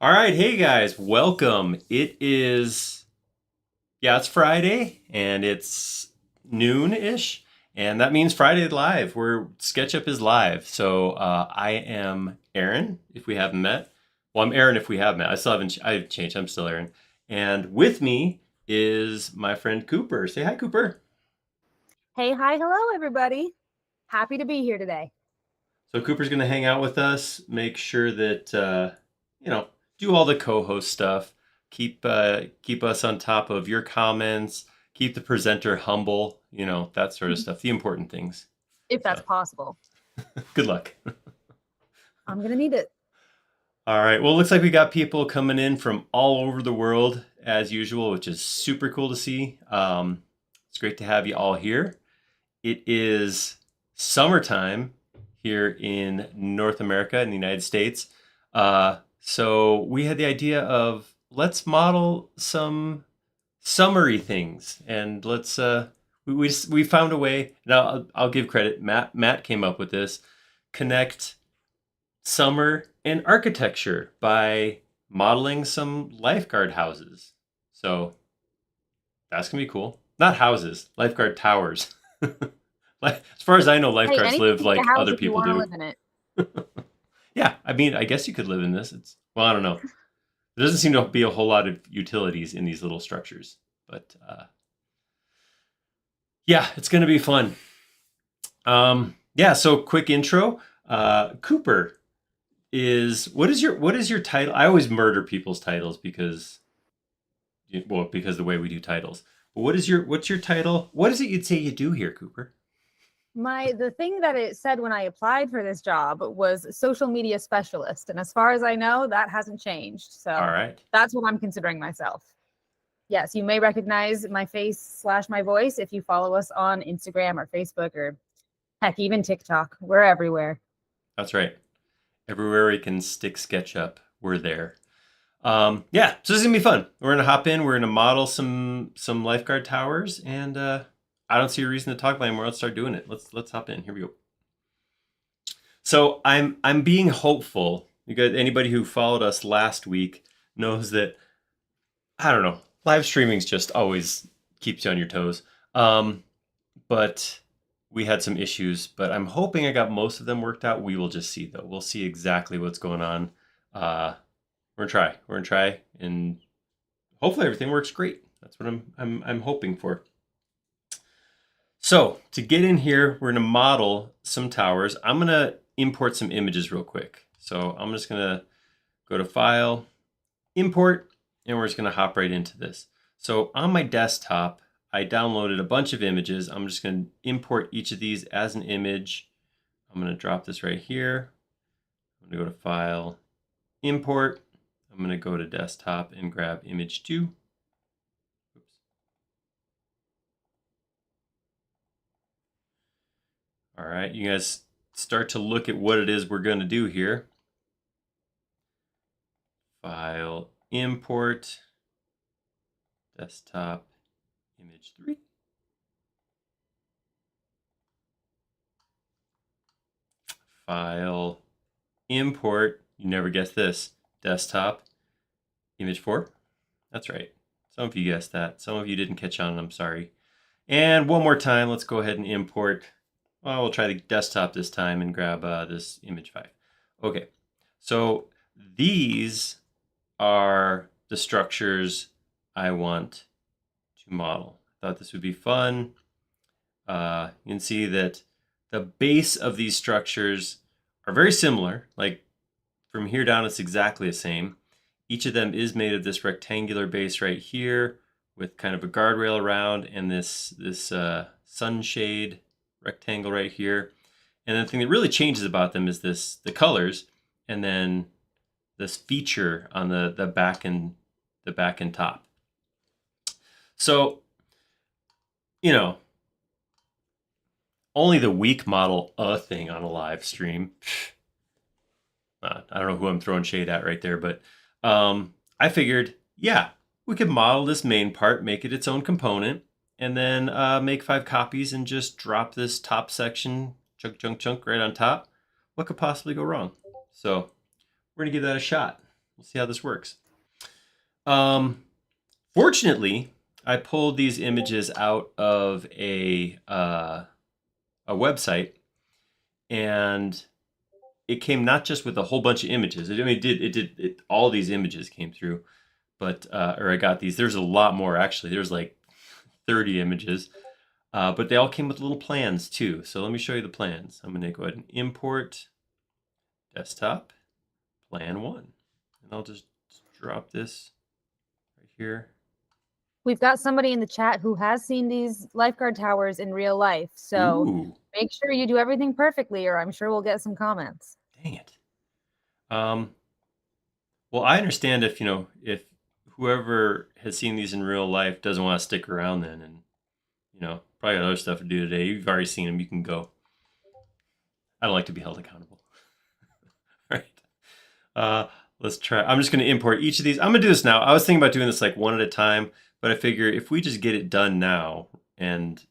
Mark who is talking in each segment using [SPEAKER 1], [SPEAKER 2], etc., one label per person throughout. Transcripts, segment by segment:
[SPEAKER 1] All right, hey guys, welcome. It's Friday and it's noon-ish, and that means Friday Live, where SketchUp is live. So I am Aaron, if we haven't met. Well, I'm Aaron if we have met. I still haven't, I've changed, I'm still Aaron. And with me is my friend Cooper. Say hi, Cooper.
[SPEAKER 2] Hey, hi, hello, everybody. Happy to be here today.
[SPEAKER 1] So Cooper's going to hang out with us, make sure that you know, do all the co-host stuff, keep us on top of your comments, keep the presenter humble, that sort of stuff, the important things.
[SPEAKER 2] If that's
[SPEAKER 1] So
[SPEAKER 2] possible.
[SPEAKER 1] good luck.
[SPEAKER 2] I'm gonna need it.
[SPEAKER 1] All right. Well, it looks like we got people coming in from all over the world as usual, which is super cool to see. It's great to have you all here. It is summertime here in North America in the United States. So we had the idea of let's model some summery things, and we found a way. Now I'll give credit. Matt came up with this. Connect summer and architecture by modeling some lifeguard houses. So that's gonna be cool. Not houses, lifeguard towers. Like, as far as I know,
[SPEAKER 2] Hey,
[SPEAKER 1] lifeguards
[SPEAKER 2] anything
[SPEAKER 1] live
[SPEAKER 2] in a
[SPEAKER 1] like
[SPEAKER 2] house
[SPEAKER 1] other
[SPEAKER 2] if you
[SPEAKER 1] people
[SPEAKER 2] want to
[SPEAKER 1] do.
[SPEAKER 2] live in it.
[SPEAKER 1] Yeah, I mean, I guess you could live in this. Well, I don't know. There doesn't seem to be a whole lot of utilities in these little structures, but yeah, it's going to be fun. Yeah. So, quick intro. Cooper is what is your title? I always murder people's titles because the way we do titles. But what's your title? What is it you'd say you do here, Cooper?
[SPEAKER 2] The thing that it said when I applied for this job was social media specialist, and as far as I know, that hasn't changed.
[SPEAKER 1] All
[SPEAKER 2] So
[SPEAKER 1] right.
[SPEAKER 2] that's what I'm considering myself. Yes, you may recognize my face slash my voice if you follow us on Instagram or Facebook or heck, even TikTok. We're everywhere.
[SPEAKER 1] That's right. Everywhere we can stick SketchUp, we're there. Yeah, so this is gonna be fun. We're gonna hop in. We're gonna model some lifeguard towers, and I don't see a reason to talk about it anymore. Let's start doing it. Let's hop in. Here we go. So I'm being hopeful. You got anybody who followed us last week knows that I don't know. Live streaming's just always keeps you on your toes. But we had some issues, but I'm hoping I got most of them worked out. We will just see though. We'll see exactly what's going on. We're gonna try. We're gonna try, and hopefully everything works great. That's what I'm hoping for. So to get in here, we're gonna model some towers. I'm gonna import some images real quick. So I'm just gonna go to File, Import, and we're just gonna hop right into this. So on my desktop, I downloaded a bunch of images. I'm just gonna import each of these as an image. I'm gonna drop this right here. I'm gonna go to File, Import. I'm going to go to desktop and grab image 2. Oops. All right, you guys start to look at what it is we're going to do here. File, import, desktop, image 3. File, import, you never guess this, desktop, image 4. That's right. Some of you guessed that. Some of you didn't catch on, I'm sorry. And one more time, let's go ahead and import. Well, we'll try the desktop this time and grab this image 5. Okay, so these are the structures I want to model. I thought this would be fun. You can see that the base of these structures are very similar. Like from here down, it's exactly the same. Each of them is made of this rectangular base right here with kind of a guardrail around and this sunshade rectangle right here. And the thing that really changes about them is the colors, and then this feature on the back and top. So, you know, only the weak model a thing on a live stream. I don't know who I'm throwing shade at right there, but I figured, yeah, we could model this main part, make it its own component, and then make 5 copies and just drop this top section, chunk right on top. What could possibly go wrong? So we're gonna give that a shot. we'll see how this works. Fortunately, I pulled these images out of a website, and it came not just with a whole bunch of images. All these images came through, but or I got these. There's a lot more actually. There's like 30 images, but they all came with little plans too. So let me show you the plans. I'm going to go ahead and import desktop plan 1, and I'll just drop this right here.
[SPEAKER 2] We've got somebody in the chat who has seen these lifeguard towers in real life. So
[SPEAKER 1] Ooh,
[SPEAKER 2] make sure you do everything perfectly, or I'm sure we'll get some comments.
[SPEAKER 1] dang it. Well, I understand if if whoever has seen these in real life doesn't want to stick around then, and probably got other stuff to do today. You've already seen them. You can go. I don't like to be held accountable. All right. Let's try. I'm just going to import each of these. I'm going to do this now. I was thinking about doing this like one at a time, but I figure if we just get it done now and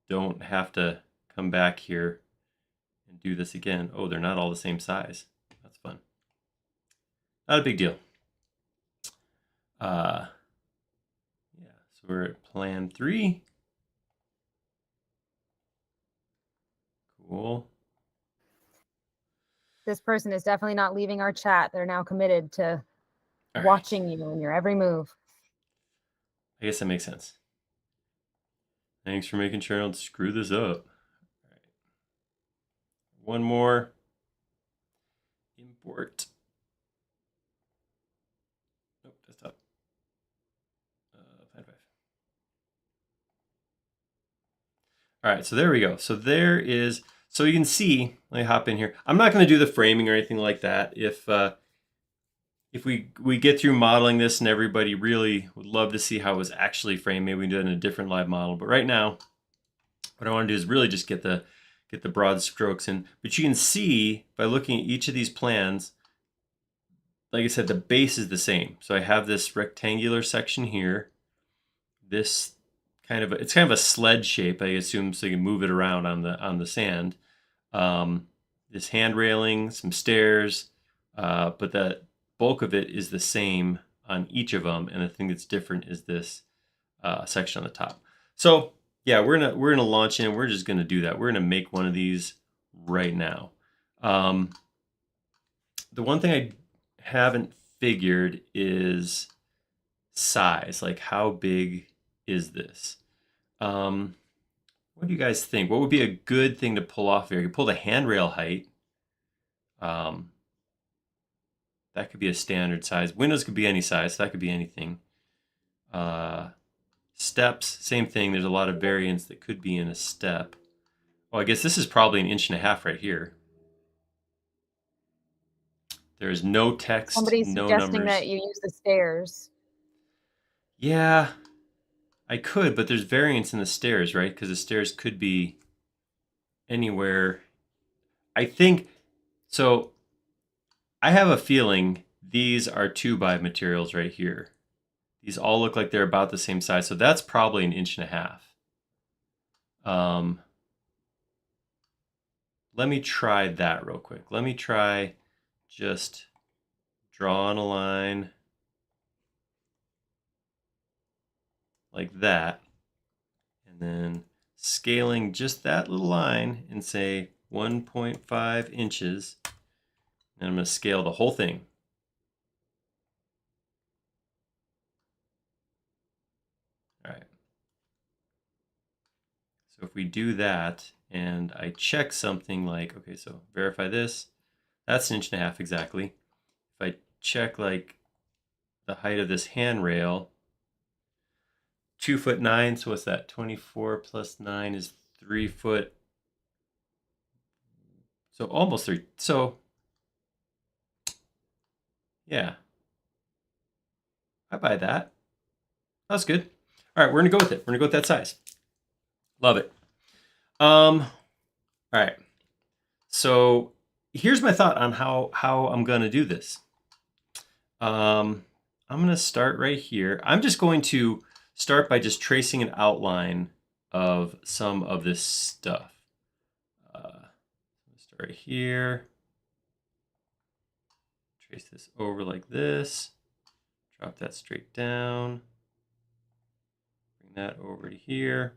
[SPEAKER 1] don't have to come back here and do this again. Oh, they're not all the same size. That's fun. Not a big deal. Yeah, so we're at plan 3. Cool.
[SPEAKER 2] This person is definitely not leaving our chat. They're now committed to watching you in your every move.
[SPEAKER 1] I guess that makes sense. Thanks for making sure I don't screw this up. All right. One more. Import. Nope, desktop. Plan 5. All right, so there we go. So there is, so you can see, let me hop in here. I'm not going to do the framing or anything like that. If we get through modeling this and everybody really would love to see how it was actually framed, maybe we can do it in a different live model. But right now, what I want to do is really just get the broad strokes in. But you can see by looking at each of these plans, like I said, the base is the same. So I have this rectangular section here. This it's kind of a sled shape, I assume, so you can move it around on the sand. This hand railing, some stairs, but the bulk of it is the same on each of them, and the thing that's different is this section on the top. So yeah, we're gonna launch in. We're just gonna do that. We're gonna make one of these right now. The one thing I haven't figured is size. Like, how big is this? What do you guys think? What would be a good thing to pull off here? You could pull the handrail height. That could be a standard size. Windows could be any size. So that could be anything. Steps, same thing. There's a lot of variants that could be in a step. Well, I guess this is probably 1.5 inches right here. There is no text,
[SPEAKER 2] Somebody's
[SPEAKER 1] no
[SPEAKER 2] suggesting
[SPEAKER 1] numbers.
[SPEAKER 2] that you use the stairs.
[SPEAKER 1] Yeah, I could, but there's variance in the stairs, right? Because the stairs could be anywhere. I think, so I have a feeling these are 2x materials right here. These all look like they're about the same size, so that's probably 1.5 inches. Let me try that real quick. Let me try just drawing a line like that, and then scaling just that little line and say 1.5 inches, and I'm going to scale the whole thing. All right. So if we do that and I check something like, okay, so verify this, that's 1.5 inches exactly. If I check like the height of this handrail, 2'9", so what's that? 24 plus 9 is 3 foot. So almost 3. So yeah, I buy that. That's good. All right, we're gonna go with it. We're gonna go with that size. Love it. All right. So here's my thought on how I'm gonna do this. I'm gonna start right here. I'm just going to start by just tracing an outline of some of this stuff. Start right here. Trace this over like this. Drop that straight down. Bring that over to here.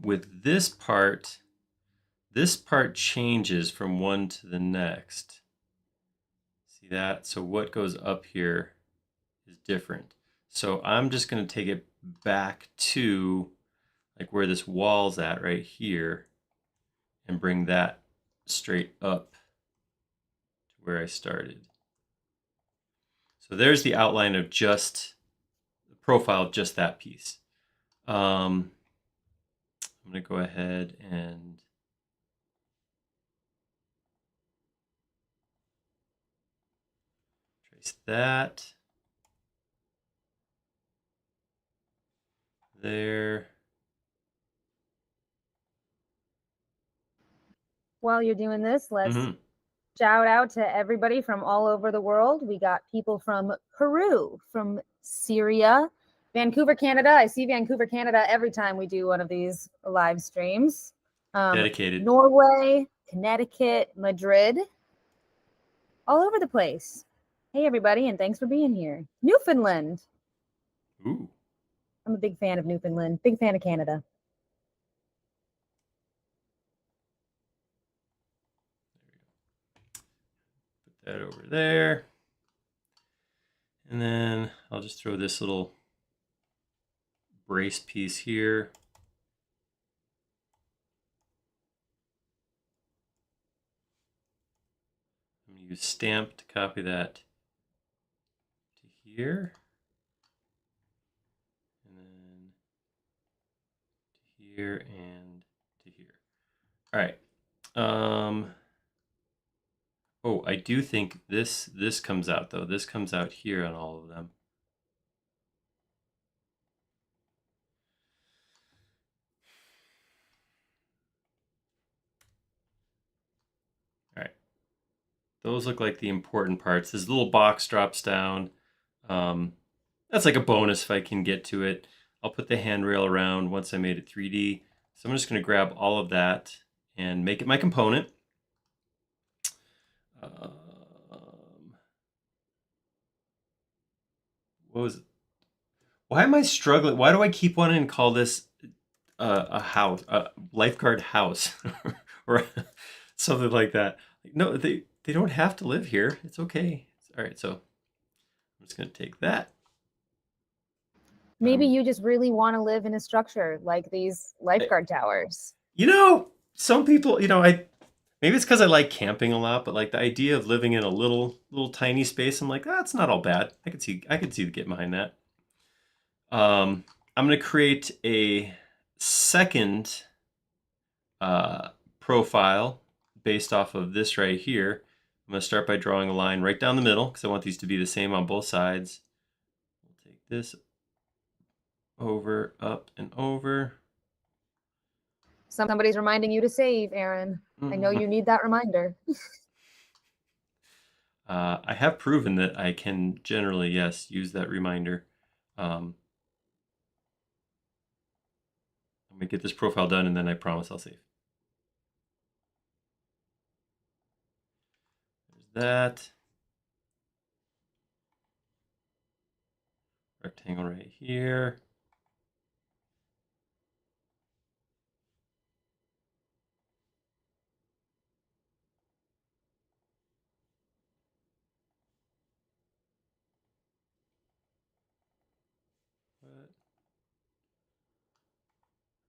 [SPEAKER 1] With this part changes from one to the next. See that? So what goes up here is different. So I'm just going to take it back to like where this wall's at right here and bring that straight up to where I started. So there's the outline of just the profile of just that piece. I'm going to go ahead and trace that there.
[SPEAKER 2] While you're doing this, let's shout out to everybody from all over the world. We got people from Peru, from Syria, Vancouver, Canada. I see Vancouver, Canada every time we do one of these live streams.
[SPEAKER 1] Dedicated.
[SPEAKER 2] Norway, Connecticut, Madrid, all over the place. Hey, everybody, and thanks for being here. Newfoundland.
[SPEAKER 1] Ooh.
[SPEAKER 2] I'm a big fan of Newfoundland, big fan of Canada.
[SPEAKER 1] Put that over there. And then I'll just throw this little brace piece here. I'm going to use stamp to copy that to here. And then to here and to here. All right. Oh, I do think this comes out though. This comes out here on all of them. All right. Those look like the important parts. This little box drops down. That's like a bonus if I can get to it. I'll put the handrail around once I made it 3D. So I'm just going to grab all of that and make it my component. What was it? Why am I struggling? Why do I keep wanting to call this a house, a lifeguard house, or something like that? No, they don't have to live here. It's okay. All right, so I'm just going to take that.
[SPEAKER 2] Maybe you just really want to live in a structure like these lifeguard towers.
[SPEAKER 1] You know, some people, you know, maybe it's because I like camping a lot, but like the idea of living in a little tiny space, I'm like, that's not all bad. I could see the get behind that. I'm going to create a second profile based off of this right here. I'm going to start by drawing a line right down the middle because I want these to be the same on both sides. We'll take this over, up, and over.
[SPEAKER 2] Somebody's reminding you to save, Aaron. I know you need that reminder.
[SPEAKER 1] I have proven that I can generally, yes, use that reminder. I'm going to get this profile done, and then I promise I'll save. There's that. Rectangle right here.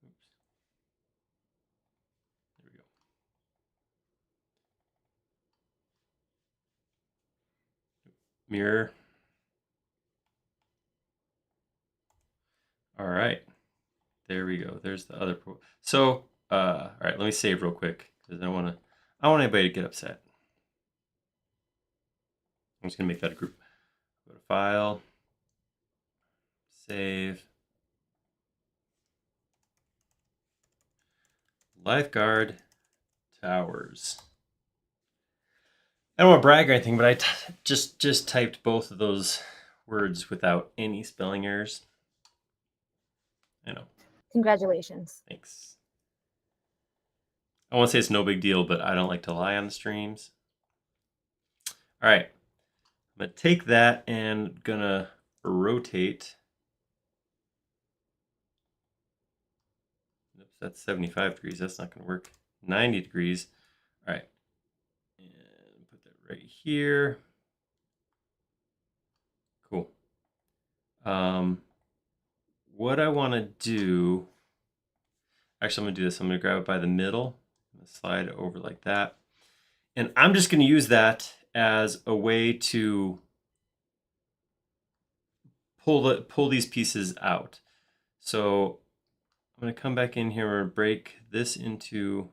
[SPEAKER 1] Oops. There we go. Mirror. All right. There we go. There's the other. So, all right, let me save real quick because I don't want anybody to get upset. I'm just going to make that a group. Go to File, Save. Lifeguard Towers. I don't want to brag or anything, but I just typed both of those words without any spelling errors. I know.
[SPEAKER 2] Congratulations.
[SPEAKER 1] Thanks. I won't say it's no big deal, but I don't like to lie on the streams. All right, I'm gonna take that and gonna rotate. Oops, that's 75 degrees. That's not gonna work. 90 degrees. All right, and put that right here. Cool. What I want to do, actually, I'm going to do this. I'm going to grab it by the middle, I'm going to slide it over like that. And I'm just going to use that as a way to pull these pieces out. So I'm going to come back in here and break this into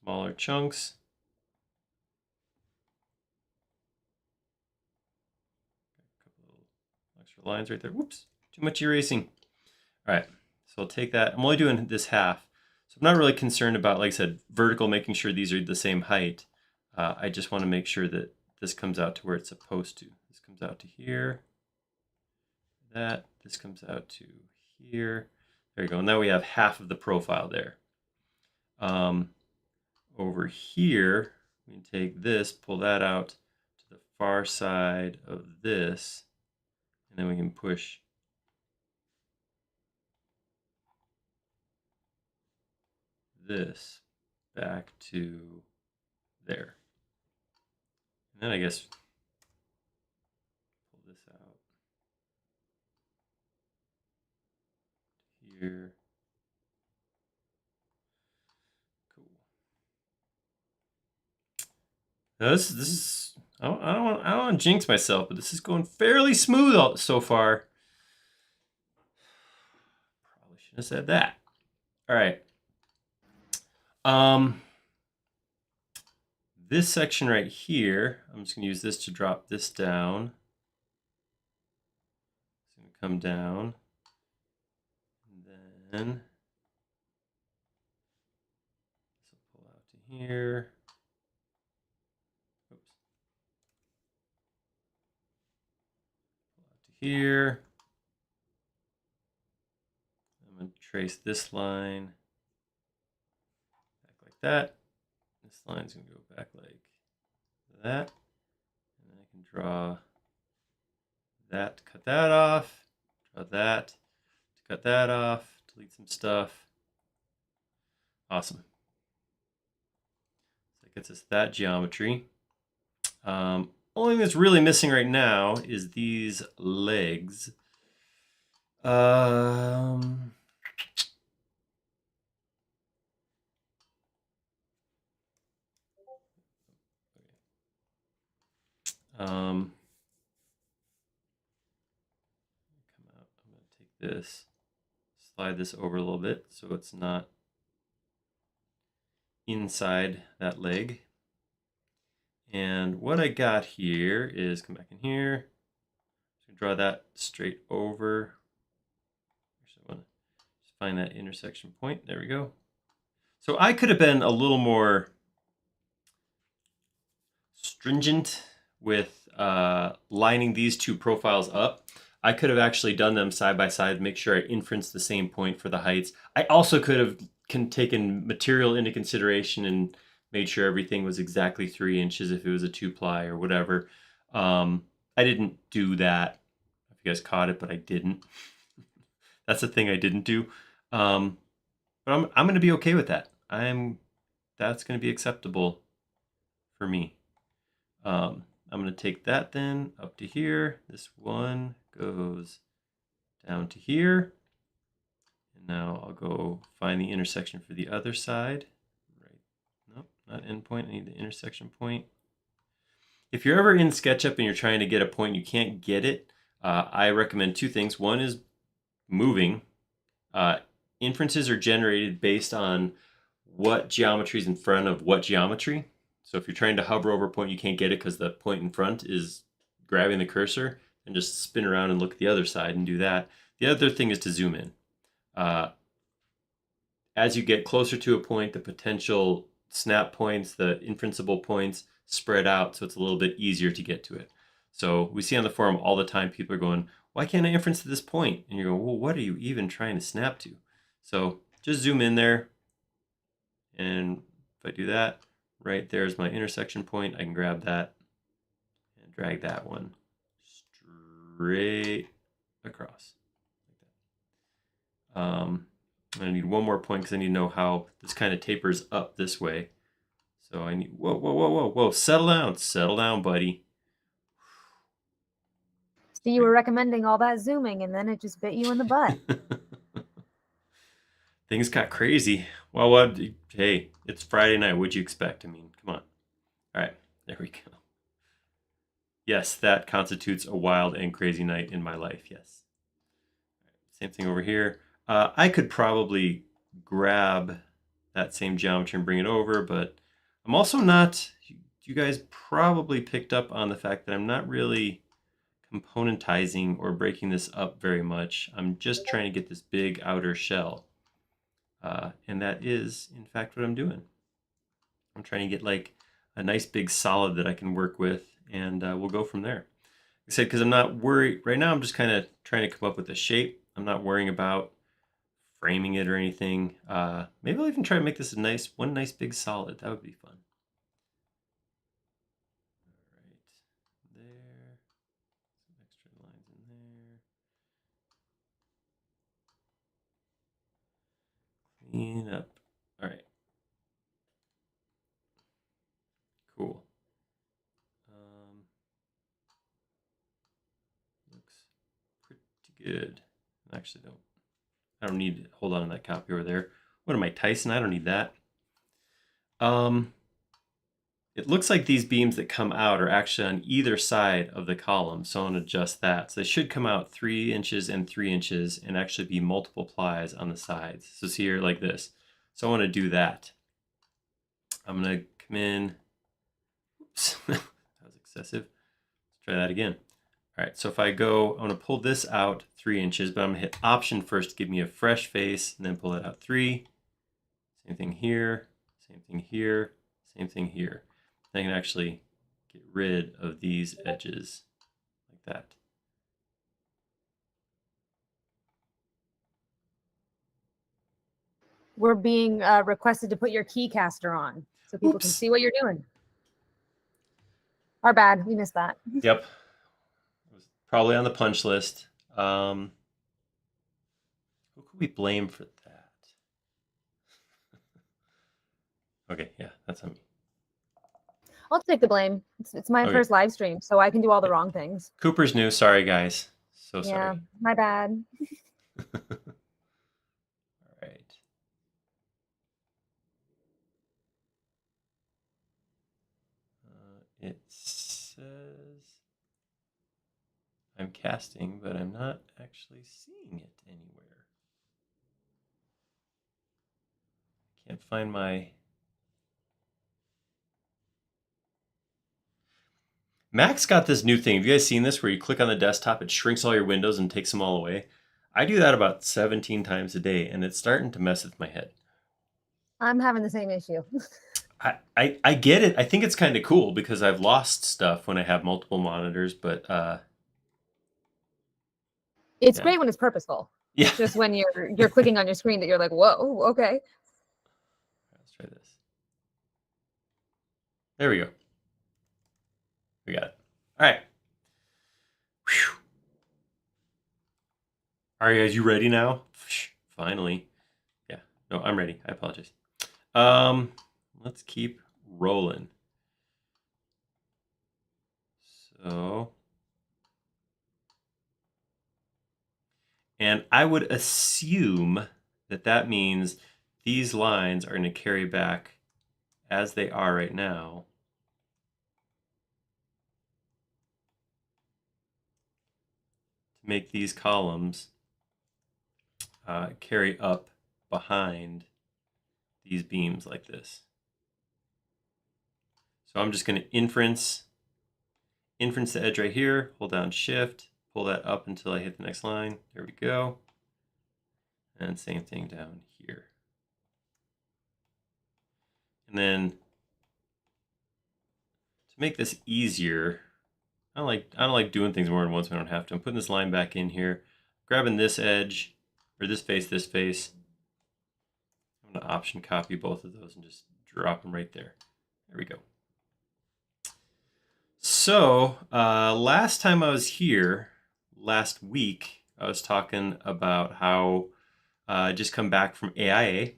[SPEAKER 1] smaller chunks. A couple little extra lines right there. Whoops, too much erasing. All right, so I'll take that. I'm only doing this half. So I'm not really concerned about, like I said, vertical, making sure these are the same height. I just want to make sure that this comes out to where it's supposed to. This comes out to here. This comes out to here. There you go. Now we have half of the profile there. Over here, we can take this, pull that out to the far side of this, and then we can push this back to there. And then I guess pull this out here. Cool. Now this is I don't want to jinx myself, but this is going fairly smooth so far. Probably should have said that. All right. This section right here, I'm just going to use this to drop this down. It's going to come down. And then this will pull out to here. Oops. Pull out to here. I'm going to trace this line back like that. This line's going to go back like that. And then I can draw that, cut that off, draw that, cut that off, delete some stuff. Awesome. So that gets us that geometry. Only thing that's really missing right now is these legs. Come out. I'm going to take this, slide this over a little bit so it's not inside that leg. And what I got here is, come back in here, so draw that straight over. Actually, I want to just find that intersection point. There we go. So I could have been a little more stringent with lining these two profiles up. I could have actually done them side by side, make sure I inferenced the same point for the heights. I also could have taken material into consideration and made sure everything was exactly 3 inches if it was a 2-ply or whatever. I didn't do that. If you guys caught it, but I didn't. That's the thing I didn't do. But I'm going to be okay with that. That's going to be acceptable for me. I'm going to take that then up to here. This one goes down to here. And now I'll go find the intersection for the other side. Right. Nope, not endpoint. I need the intersection point. If you're ever in SketchUp and you're trying to get a point, you can't get it, I recommend 2 things. One is moving. Inferences are generated based on what geometry is in front of what geometry. So if you're trying to hover over a point, you can't get it because the point in front is grabbing the cursor, and just spin around and look at the other side and do that. The other thing is to zoom in. As you get closer to a point, the potential snap points, the inferenceable points spread out, so it's a little bit easier to get to it. So we see on the forum all the time people are going, why can't I inference to this point? And you're going, well, what are you even trying to snap to? So just zoom in there. And if I do that, right there's my intersection point. I can grab that and drag that one straight across. I need one more point because I need to know how this kind of tapers up this way. So I need, whoa, settle down, buddy.
[SPEAKER 2] So you were recommending all that zooming and then it just bit you in the butt.
[SPEAKER 1] Things got crazy. Well, hey, it's Friday night. What'd you expect? I mean, come on. All right, there we go. Yes, that constitutes a wild and crazy night in my life, yes. Same thing over here. I could probably grab that same geometry and bring it over, but I'm also not, you guys probably picked up on the fact that I'm not really componentizing or breaking this up very much. I'm just trying to get this big outer shell. And that is, in fact, what I'm doing. I'm trying to get like a nice big solid that I can work with, and we'll go from there. Like I said, because I'm not worried, right now I'm just kind of trying to come up with a shape. I'm not worrying about framing it or anything. Maybe I'll even try to make this one nice big solid. That would be fun. All right, there. Some extra lines in there. Clean up. All right. Cool. Looks pretty good. Actually, I don't need to hold on to that copy over there. What am I, Tyson? I don't need that. It looks like these beams that come out are actually on either side of the column, so I want to adjust that. So they should come out 3 inches and 3 inches and actually be multiple plies on the sides. So see here like this. So I want to do that. I'm going to come in. Oops, that was excessive. Let's try that again. All right, so if I go, I want to pull this out 3 inches, but I'm going to hit Option first to give me a fresh face, and then pull it out 3. Same thing here, same thing here, same thing here. I can actually get rid of these edges like that.
[SPEAKER 2] We're being requested to put your keycaster on so people can see what you're doing. Our bad, we missed that.
[SPEAKER 1] Yep, it was probably on the punch list. Who could we blame for that? Okay, yeah, that's on me.
[SPEAKER 2] I'll take the blame. It's my first live stream, so I can do all the wrong things.
[SPEAKER 1] Cooper's new. Sorry, guys. So sorry.
[SPEAKER 2] Yeah, my bad.
[SPEAKER 1] All right. It says I'm casting, but I'm not actually seeing it anywhere. Can't find my... Mac's got this new thing. Have you guys seen this where you click on the desktop, it shrinks all your windows and takes them all away? I do that about 17 times a day, and it's starting to mess with my head.
[SPEAKER 2] I'm having the same issue.
[SPEAKER 1] I get it. I think it's kind of cool because I've lost stuff when I have multiple monitors, but
[SPEAKER 2] it's great when it's purposeful.
[SPEAKER 1] Yeah.
[SPEAKER 2] It's just when you're clicking on your screen that you're like, whoa, okay.
[SPEAKER 1] Let's try this. There we go. We got it. All right. Whew. All right, guys, you ready now? Finally. Yeah. No, I'm ready. I apologize. Let's keep rolling. So, and I would assume that that means these lines are going to carry back as they are right now. To make these columns carry up behind these beams like this. So I'm just going to inference the edge right here, hold down shift, pull that up until I hit the next line. There we go. And same thing down here. And then to make this easier, I don't like doing things more than once when I don't have to. I'm putting this line back in here, grabbing this edge, or this face, I'm going to option copy both of those and just drop them right there. There we go. So last time I was here, last week, I was talking about how I just come back from AIA,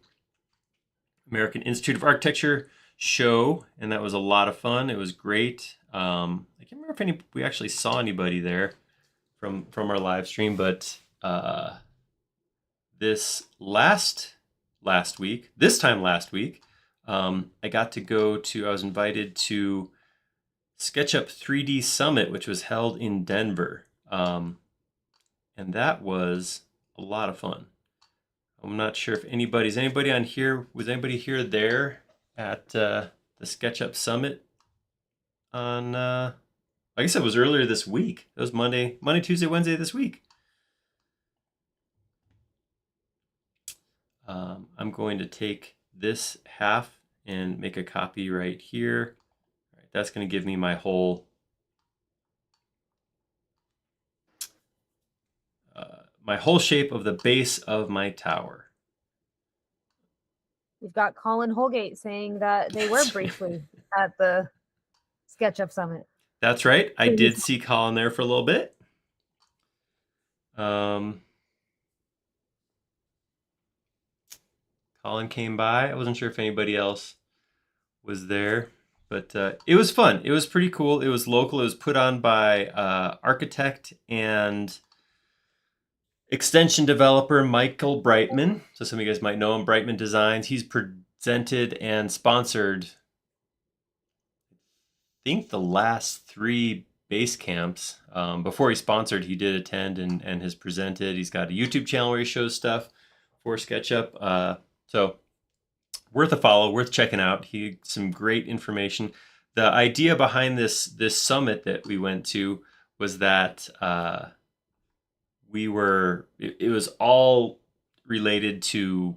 [SPEAKER 1] American Institute of Architecture show, and that was a lot of fun. It was great. I can't remember if we actually saw anybody there from our live stream, but this last week, I got to go to, I was invited to SketchUp 3D Summit, which was held in Denver. And that was a lot of fun. I'm not sure if anybody on here, was anybody here there at the SketchUp Summit on, I guess it was earlier this week. It was Monday, Tuesday, Wednesday this week. I'm going to take this half and make a copy right here. All right, that's going to give me my whole shape of the base of my tower.
[SPEAKER 2] We've got Colin Holgate saying that they were briefly at the SketchUp Summit.
[SPEAKER 1] That's right. I did see Colin there for a little bit. Colin came by. I wasn't sure if anybody else was there, but it was fun. It was pretty cool. It was local. It was put on by architect and extension developer Michael Brightman. So some of you guys might know him, Brightman Designs. He's presented and sponsored, I think, the last 3 base camps. Before he sponsored, he did attend and has presented. He's got a YouTube channel where he shows stuff for SketchUp. So worth a follow, worth checking out. He some great information. The idea behind this summit that we went to was that it was all related to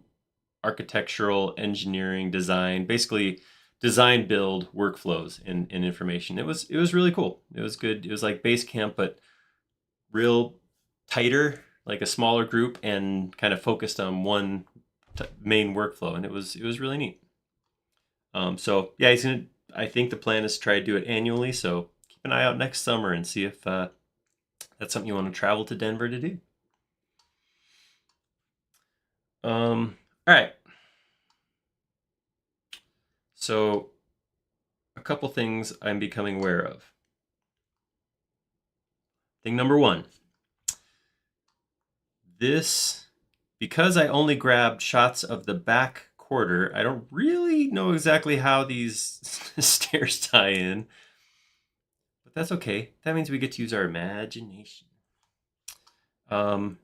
[SPEAKER 1] architectural engineering design, basically design build workflows and information. It was really cool. It was good. It was like base camp, but real tighter, like a smaller group, and kind of focused on one main workflow, and it was really neat. So yeah, I think the plan is to try to do it annually. So keep an eye out next summer and see if that's something you want to travel to Denver to do. All right. So a couple things I'm becoming aware of. Thing number 1. Because I only grabbed shots of the back quarter, I don't really know exactly how these stairs tie in. But that's okay. That means we get to use our imagination. So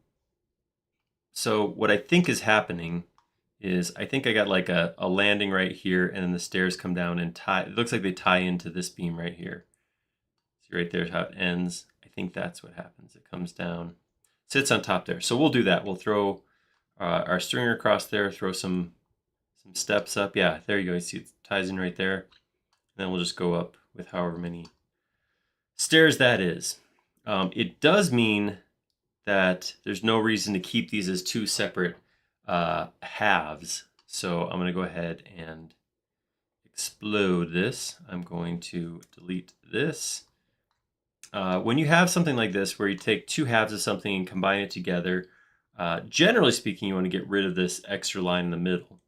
[SPEAKER 1] what I think is happening is I think I got like a landing right here, and then the stairs come down and tie. It looks like they tie into this beam right here. See right there how it ends. I think that's what happens. It comes down, sits on top there. So we'll do that. We'll throw our stringer across there, throw some steps up. Yeah, there you go. You see it ties in right there. And then we'll just go up with however many stairs that is. It does mean that there's no reason to keep these as 2 separate halves. So I'm going to go ahead and explode this. I'm going to delete this. When you have something like this where you take 2 halves of something and combine it together, generally speaking, you want to get rid of this extra line in the middle.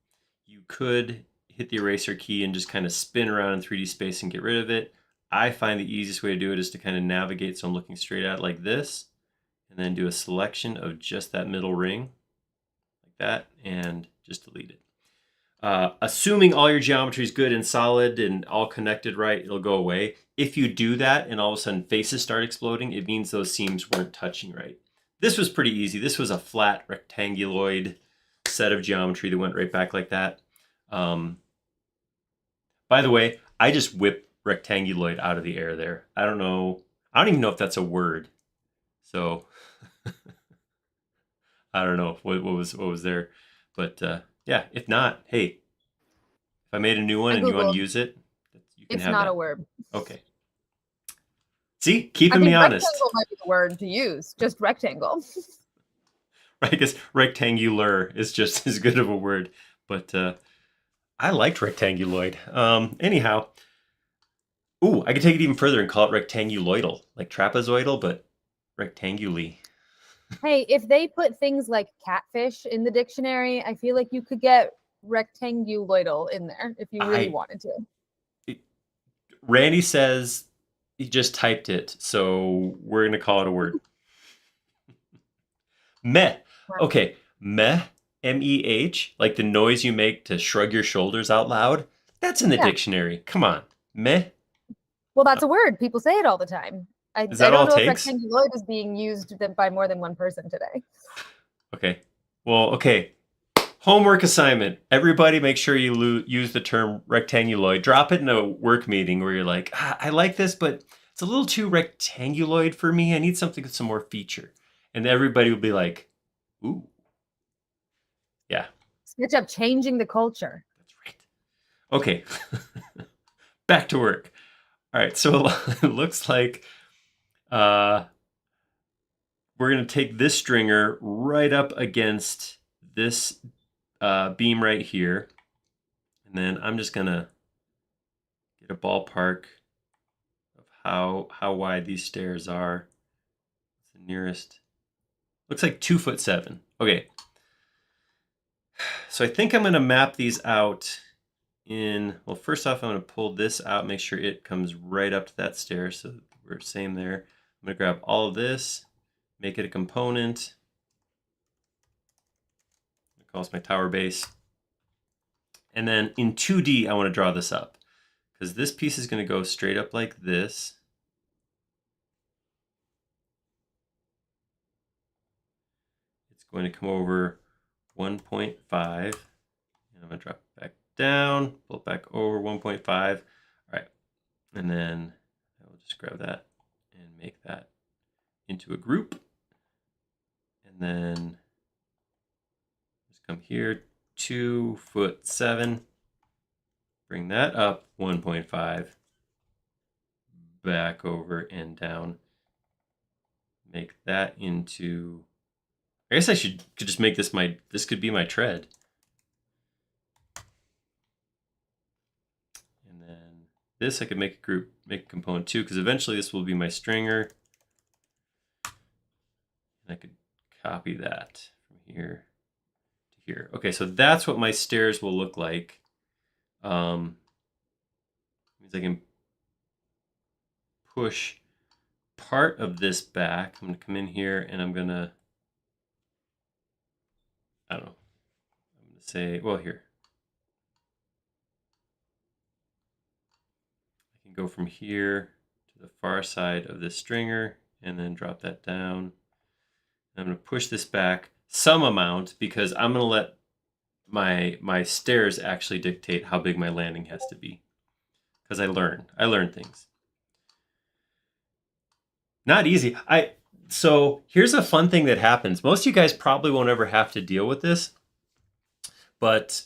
[SPEAKER 1] You could hit the eraser key and just kind of spin around in 3D space and get rid of it. I find the easiest way to do it is to kind of navigate, so I'm looking straight at it like this, and then do a selection of just that middle ring, like that, and just delete it. Assuming all your geometry is good and solid and all connected right, it'll go away. If you do that and all of a sudden faces start exploding, it means those seams weren't touching right. This was pretty easy. This was a flat rectanguloid set of geometry that went right back like that. By the way, I just whipped rectanguloid out of the air there. I don't know. I don't even know if that's a word. So I don't know what was there. But yeah, if not, hey, if I made a new one and you want to use it, you can have that. It's
[SPEAKER 2] not a word.
[SPEAKER 1] Okay. See, keeping me honest.
[SPEAKER 2] Rectangle might be the word to use. Just rectangle.
[SPEAKER 1] Right, I guess rectangular is just as good of a word. But I liked rectanguloid. Anyhow, ooh, I could take it even further and call it rectanguloidal, like trapezoidal, but rectanguli.
[SPEAKER 2] Hey, if they put things like catfish in the dictionary, I feel like you could get rectanguloidal in there if you really wanted to.
[SPEAKER 1] Randy says he just typed it, so we're going to call it a word. Meh. Okay, meh, M-E-H, like the noise you make to shrug your shoulders out loud. That's in the dictionary. Come on. Meh.
[SPEAKER 2] Well, that's a word. People say it all the time. I
[SPEAKER 1] Is that all
[SPEAKER 2] don't
[SPEAKER 1] it
[SPEAKER 2] know if
[SPEAKER 1] takes?
[SPEAKER 2] rectanguloid is being used by more than one person today.
[SPEAKER 1] Okay. Well, okay. Homework assignment. Everybody make sure you use the term rectanguloid. Drop it in a work meeting where you're like, I like this, but it's a little too rectanguloid for me. I need something with some more feature. And everybody will be like, ooh. Yeah.
[SPEAKER 2] SketchUp changing the culture.
[SPEAKER 1] That's right. Okay. Back to work. All right. So it looks like we're going to take this stringer right up against this beam right here. And then I'm just going to get a ballpark of how wide these stairs are. The nearest looks like 2'7". Okay. So I think I'm going to map these out in, well, first off, I'm going to pull this out, make sure it comes right up to that stair. So we're same there. I'm going to grab all of this, make it a component. I call this my tower base. And then in 2D, I want to draw this up because this piece is going to go straight up like this. It's going to come over 1.5. And I'm going to drop it back down, pull it back over 1.5. All right. And then I will just grab that and make that into a group. And then just come here, 2'7". Bring that up 1.5. Back over and down. Make that into, I guess I could just make this this could be my tread. And then this I could make a component too, because eventually this will be my stringer. And I could copy that from here to here. Okay, so that's what my stairs will look like. Means I can push part of this back. I'm gonna come in here and I'm gonna, I don't know, I'm gonna say, well, here. I can go from here to the far side of this stringer and then drop that down. I'm going to push this back some amount because I'm going to let my stairs actually dictate how big my landing has to be. Because I learn things. Not easy. So here's a fun thing that happens. Most of you guys probably won't ever have to deal with this, but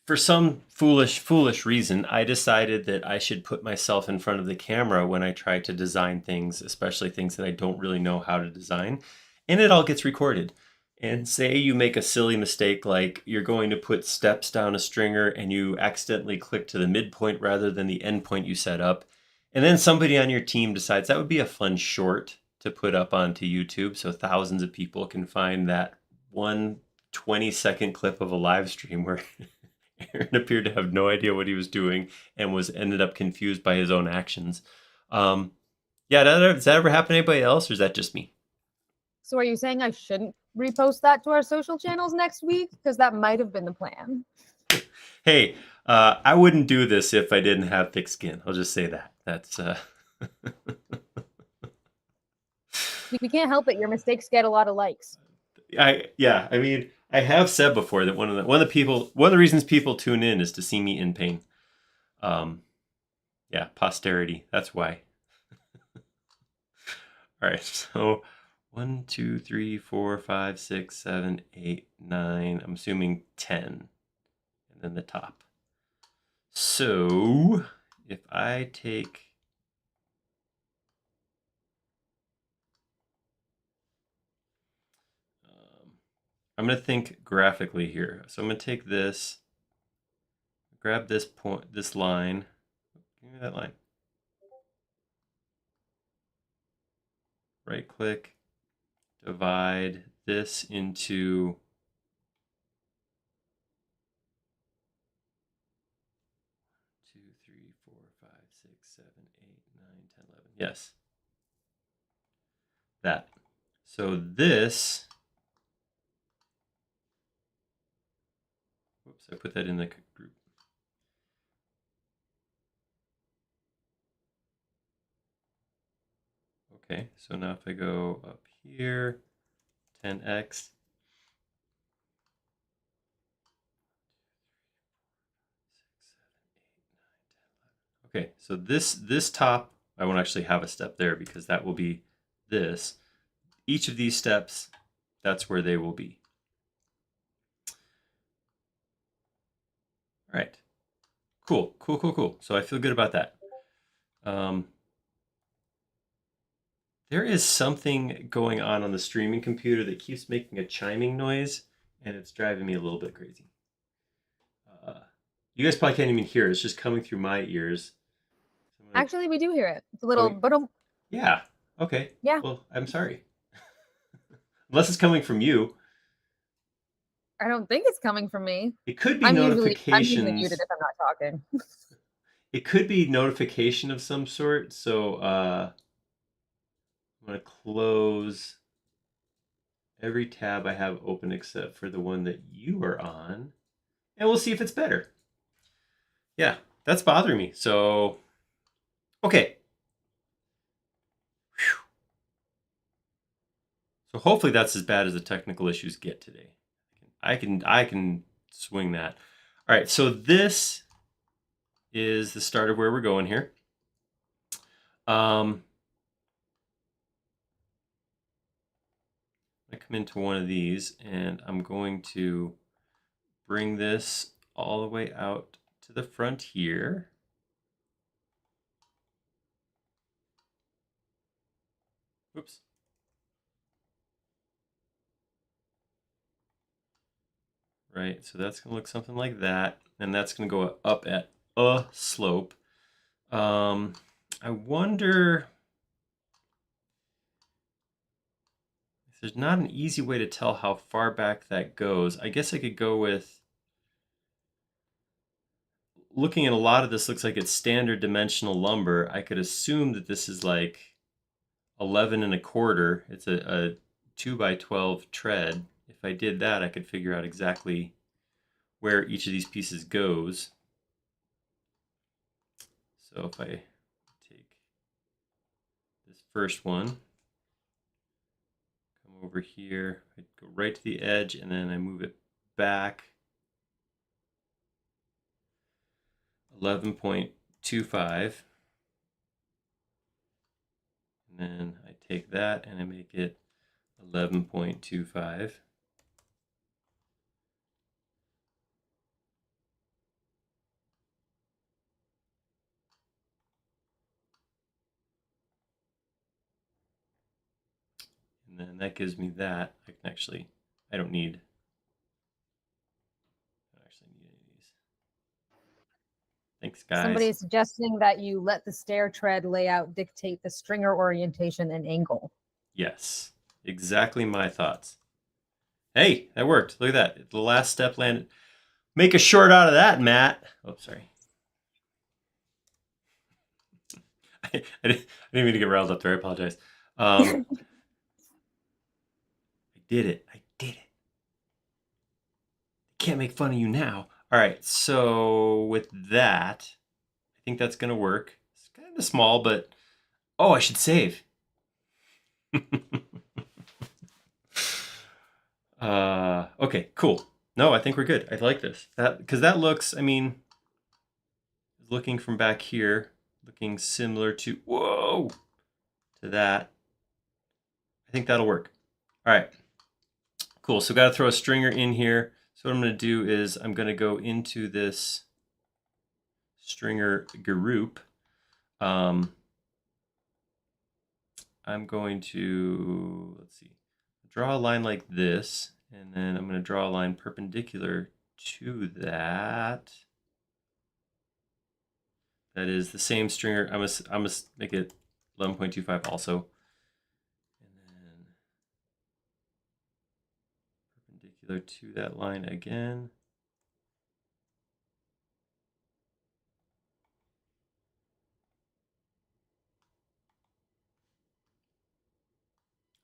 [SPEAKER 1] for some foolish reason, I decided that I should put myself in front of the camera when I try to design things, especially things that I don't really know how to design, and it all gets recorded. And say you make a silly mistake like you're going to put steps down a stringer and you accidentally click to the midpoint rather than the endpoint you set up. And then somebody on your team decides that would be a fun short to put up onto YouTube so thousands of people can find that one 20-second clip of a live stream where Aaron appeared to have no idea what he was doing and ended up confused by his own actions. Yeah, does that ever happen to anybody else, or is that just me?
[SPEAKER 2] So are you saying I shouldn't repost that to our social channels next week? Because that might have been the plan.
[SPEAKER 1] Hey, I wouldn't do this if I didn't have thick skin. I'll just say that. That's
[SPEAKER 2] We can't help it. Your mistakes get a lot of likes.
[SPEAKER 1] yeah. I mean, I have said before that one of the reasons people tune in is to see me in pain. Yeah, posterity. That's why. All right, so 1, 2, 3, 4, 5, 6, 7, 8, 9. I'm assuming 10, and then the top. So if I take I'm going to think graphically here. So I'm going to take this, grab this point, this line. Give me that line. Right click, divide this into 2, 3, 4, 5, 6, 7, 8, 9, 10, 11. Yes. That. So this, whoops, I put that in the group. Okay, so now if I go up here, 10x, okay, so this top, I won't actually have a step there because that will be this. Each of these steps, that's where they will be. All right, cool. So I feel good about that. There is something going on the streaming computer that keeps making a chiming noise, and it's driving me a little bit crazy. You guys probably can't even hear it. It's just coming through my ears.
[SPEAKER 2] Actually, we do hear it. It's a little,
[SPEAKER 1] yeah. Okay.
[SPEAKER 2] Yeah.
[SPEAKER 1] Well, I'm sorry. Unless it's coming from you.
[SPEAKER 2] I don't think it's coming from me.
[SPEAKER 1] It could be
[SPEAKER 2] I'm
[SPEAKER 1] notifications.
[SPEAKER 2] usually muted if I'm not talking.
[SPEAKER 1] It could be notification of some sort. So I'm going to close every tab I have open except for the one that you are on. And we'll see if it's better. Yeah, that's bothering me. So, okay. Whew. So hopefully that's as bad as the technical issues get today. I can swing that. All right, so this is the start of where we're going here. I come into one of these and I'm going to bring this all the way out to the front here. Oops. Right, so that's going to look something like that. And that's going to go up at a slope. I wonder if there's not an easy way to tell how far back that goes. I guess I could go with, looking at a lot of this looks like it's standard dimensional lumber. I could assume that this is like 11 1/4. It's a 2x12 tread. If I did that, I could figure out exactly where each of these pieces goes. So if I take this first one, come over here, I go right to the edge, and then I move it back 11.25. And then I take that and I make it 11.25. And then that gives me that. I can actually, I don't actually need any of these. Thanks, guys.
[SPEAKER 2] Somebody is suggesting that you let the stair tread layout dictate the stringer orientation and angle.
[SPEAKER 1] Yes, exactly my thoughts. Hey, that worked. Look at that. The last step landed. Make a short out of that, Matt. Oh, sorry. I didn't mean to get riled up there. I apologize. I did it. Can't make fun of you now. All right, so with that, I think that's going to work. It's kind of small, but oh, I should save. Okay, cool. No, I think we're good. I like this. Because that looks, I mean, looking from back here, looking similar to, whoa, to that. I think that'll work. All right, cool. So got to throw a stringer in here. So what I'm going to do is I'm going to go into this stringer group. I'm going to, let's see, draw a line like this, And then I'm going to draw a line perpendicular to that. That is the same stringer. I'm gonna make it 11.25 also. And then perpendicular to that line again.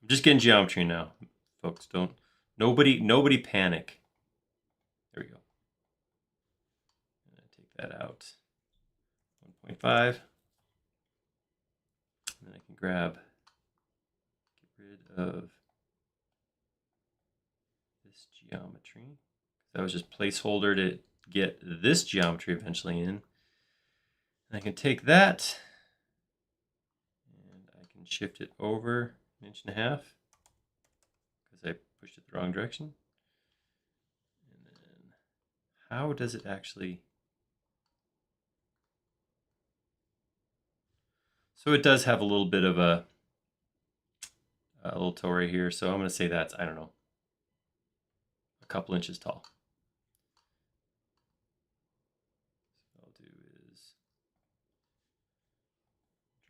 [SPEAKER 1] I'm just getting geometry now, folks. Nobody panic. There we go. And take that out. 1.5. And then I can get rid of this geometry. That was just placeholder to get this geometry eventually in. And I can take that and I can shift it over 1.5 inches because I pushed it the wrong direction. And then how does it actually... So it does have a little bit of a little toe right here. So I'm going to say that's, I don't know, a couple inches tall. So what I'll do is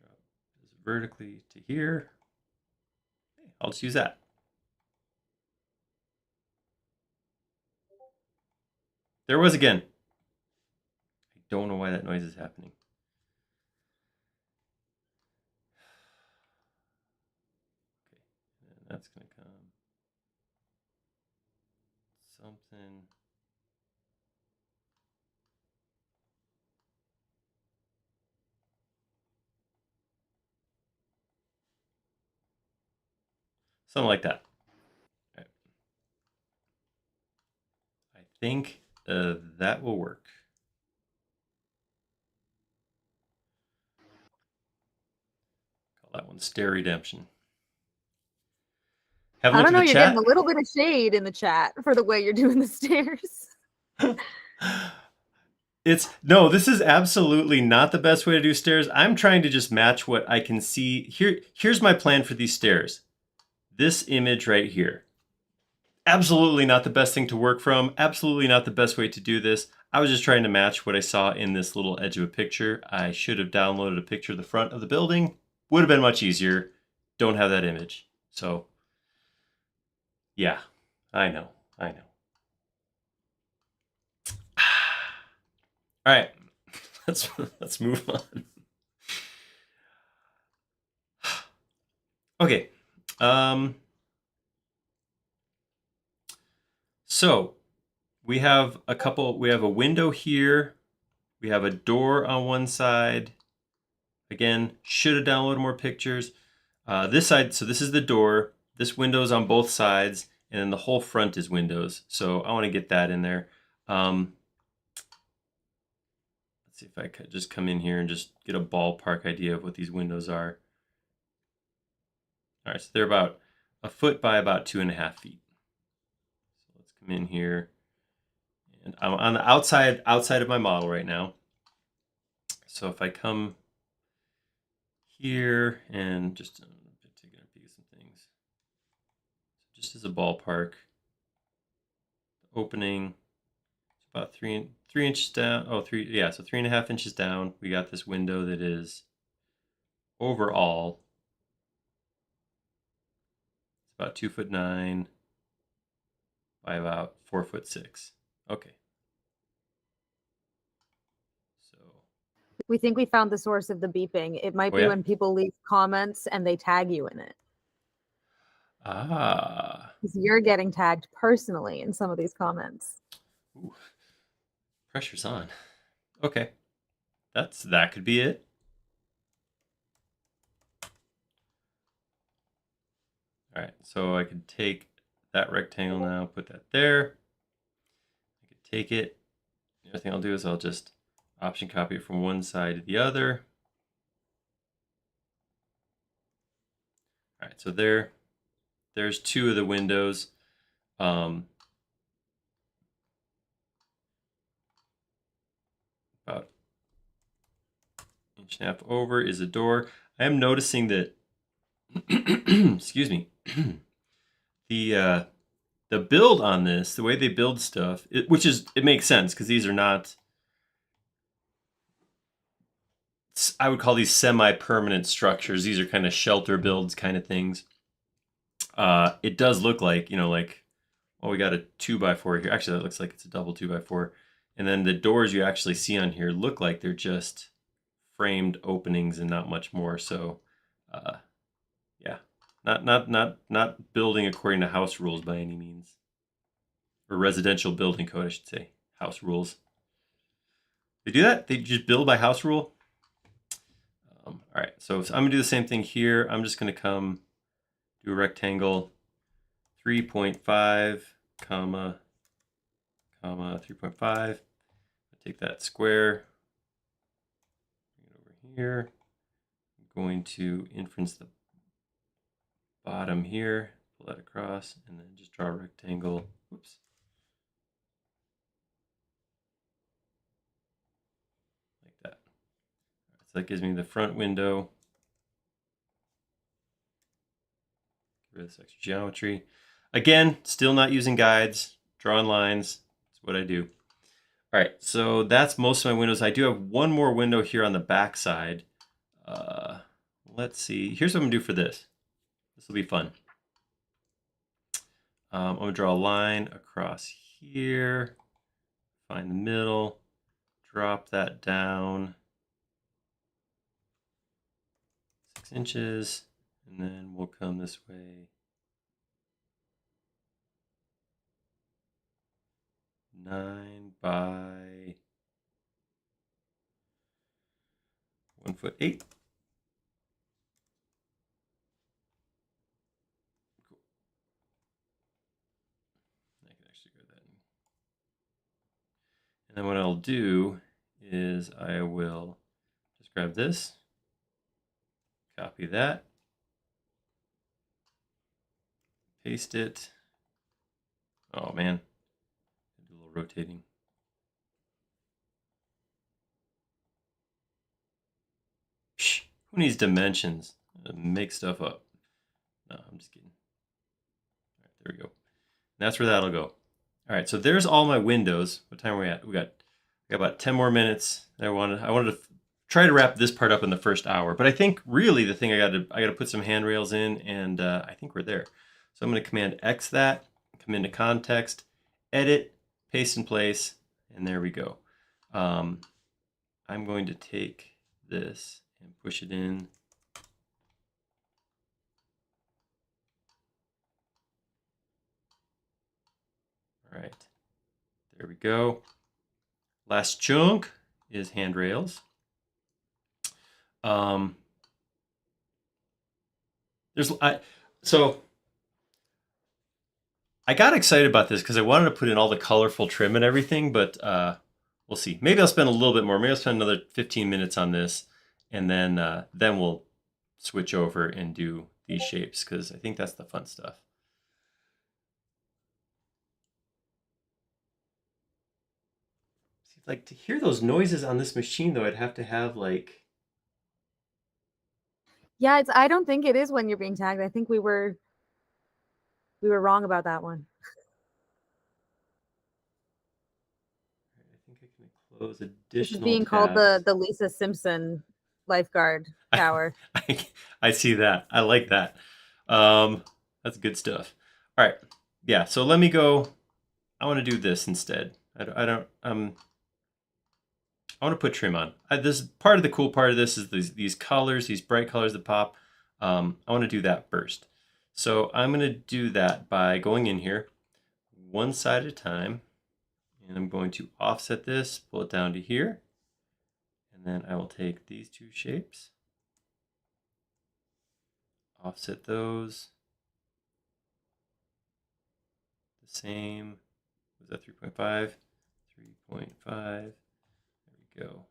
[SPEAKER 1] drop this vertically to here. Okay, I'll just use that. There it was again. I don't know why that noise is happening. Okay, and that's going to come something. Something like that. Right. I think that will work. Call that one Stair Redemption.
[SPEAKER 2] I don't know, you're getting a little bit of shade in the chat for the way you're doing the stairs.
[SPEAKER 1] No, this is absolutely not the best way to do stairs. I'm trying to just match what I can see. Here's my plan for these stairs. This image right here. Absolutely not the best thing to work from. Absolutely not the best way to do this. I was just trying to match what I saw in this little edge of a picture. I should have downloaded a picture of the front of the building. Would have been much easier. Don't have that image. So, yeah, I know. All right, let's move on. Okay. So we have a window here. We have a door on one side. Again, should have downloaded more pictures. This side, so this is the door. This window's on both sides, and then the whole front is windows. So I want to get that in there. Let's see if I could just come in here and just get a ballpark idea of what these windows are. All right, so they're about 1 foot by about 2.5 feet. So let's come in here. And I'm on the outside of my model right now. So if I come here and just taking a peek at some things, just as a ballpark, the opening is about 3 inches down. So 3.5 inches down. We got this window that is overall it's about 2'9" by about 4'6". Okay. So
[SPEAKER 2] we think we found the source of the beeping. It might be when people leave comments and they tag you in it.
[SPEAKER 1] Ah.
[SPEAKER 2] Because you're getting tagged personally in some of these comments.
[SPEAKER 1] Ooh. Pressure's on. Okay. That could be it. All right, so I could take that rectangle now, put that there. I could take it. The other thing I'll do is I'll just option copy it from one side to the other. All right, so there's 2 of the windows. About 1.5 inches over is a door. I am noticing that, excuse me, the the build on this, the way they build stuff, it makes sense because these are not, I would call these semi-permanent structures. These are kind of shelter builds kind of things. It does look like, like, well, we got a 2x4 here. Actually, that looks like it's a double 2x4. And then the doors you actually see on here look like they're just framed openings and not much more. So, yeah, not building according to house rules by any means, or residential building code, I should say. House rules. They do that? They just build by house rule? All right, so I'm gonna do the same thing here. I'm just gonna come do a rectangle, 3.5, comma 3.5. Take that square, bring it over here. I'm going to inference the bottom here, pull that across, and then just draw a rectangle. Oops. Like that. So that gives me the front window. Get rid of this extra geometry. Again, still not using guides, drawing lines. That's what I do. All right, so that's most of my windows. I do have one more window here on the back side. Let's see. Here's what I'm gonna do for this. This will be fun. I'm gonna draw a line across here, find the middle, drop that down 6 inches, and then we'll come this way 9 by 1'8". Cool. I can actually go that. And then what I'll do is I will just grab this, copy that, paste it. Oh man, do a little rotating. Psh, who needs dimensions? Make stuff up. No, I'm just kidding. All right, there we go. And that's where that'll go. All right, so there's all my windows. What time are we at? We got about 10 more minutes. I wanted to try to wrap this part up in the first hour, but I think really the thing I got to put some handrails in, and I think we're there. So I'm going to Command X that, come into context, edit, paste in place, and there we go. I'm going to take this and push it in. All right, there we go. Last chunk is handrails. So I got excited about this because I wanted to put in all the colorful trim and everything, but we'll see. Maybe I'll spend a little bit more. Maybe I'll spend another 15 minutes on this, and then we'll switch over and do these shapes because I think that's the fun stuff. See, like, to hear those noises on this machine, though, I'd have to have like.
[SPEAKER 2] Yeah, I don't think it is when you're being tagged. I think we were wrong about that one.
[SPEAKER 1] I think I can close
[SPEAKER 2] This
[SPEAKER 1] additional
[SPEAKER 2] is being
[SPEAKER 1] tabs.
[SPEAKER 2] called the Lisa Simpson lifeguard tower.
[SPEAKER 1] I see that. I like that. That's good stuff. All right. Yeah. So let me go. I want to do this instead. I want to put trim on. This part of the cool part of this is these colors, these bright colors that pop. I want to do that first. So I'm going to do that by going in here one side at a time. And I'm going to offset this, pull it down to here. And then I will take these two shapes, offset those. The same. Was that 3.5? 3.5. There we go.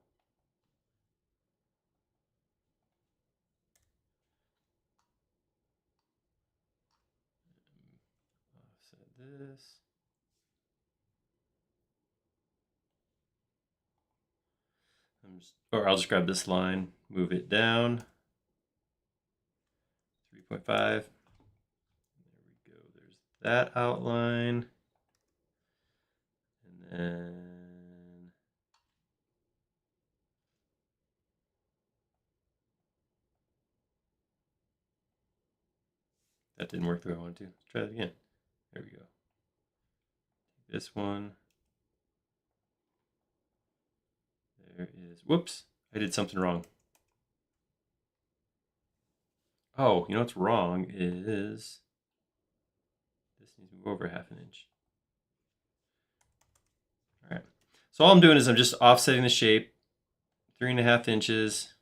[SPEAKER 1] Offset this. I'll just grab this line, move it down. 3.5. There we go. There's that outline. And then that didn't work the way I wanted to. Let's try that again. There we go. This one. There is, whoops, I did something wrong. Oh, you know what's wrong is this needs to move over 1/2 inch. All right. So all I'm doing is I'm just offsetting the shape 3.5 inches.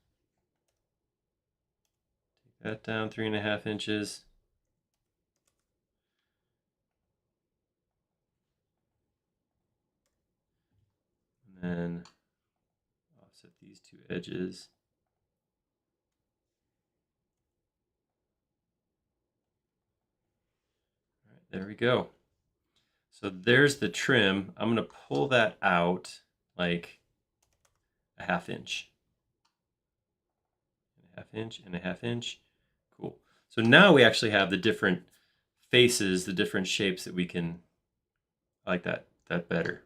[SPEAKER 1] Take that down 3.5 inches. And then offset these two edges. All right, there we go. So there's the trim. I'm going to pull that out like 1/2 inch. 1/2 inch and 1/2 inch. Cool. So now we actually have the different faces, the different shapes that we can, I like that better.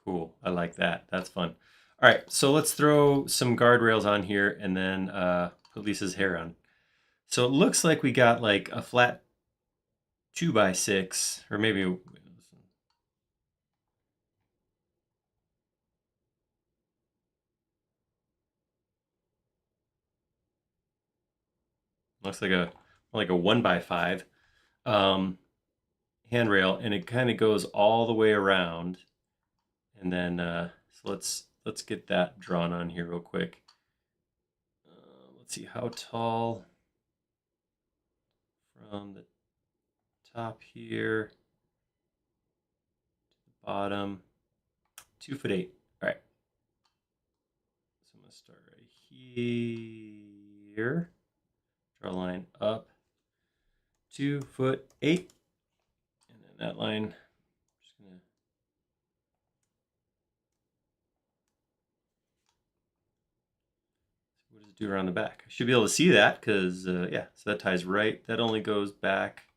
[SPEAKER 1] Cool. I like that. That's fun. All right, so let's throw some guardrails on here and then put Lisa's hair on. So it looks like we got like a flat 2x6, or maybe looks like a 1x5 handrail, and it kind of goes all the way around. And then so let's get that drawn on here real quick. Let's see how tall from the top here to the bottom. 2'8". All right. So I'm gonna start right here. Draw a line up. 2'8", and then that line. I'm just gonna. What does it do around the back? I should be able to see that because yeah. So that ties right. That only goes back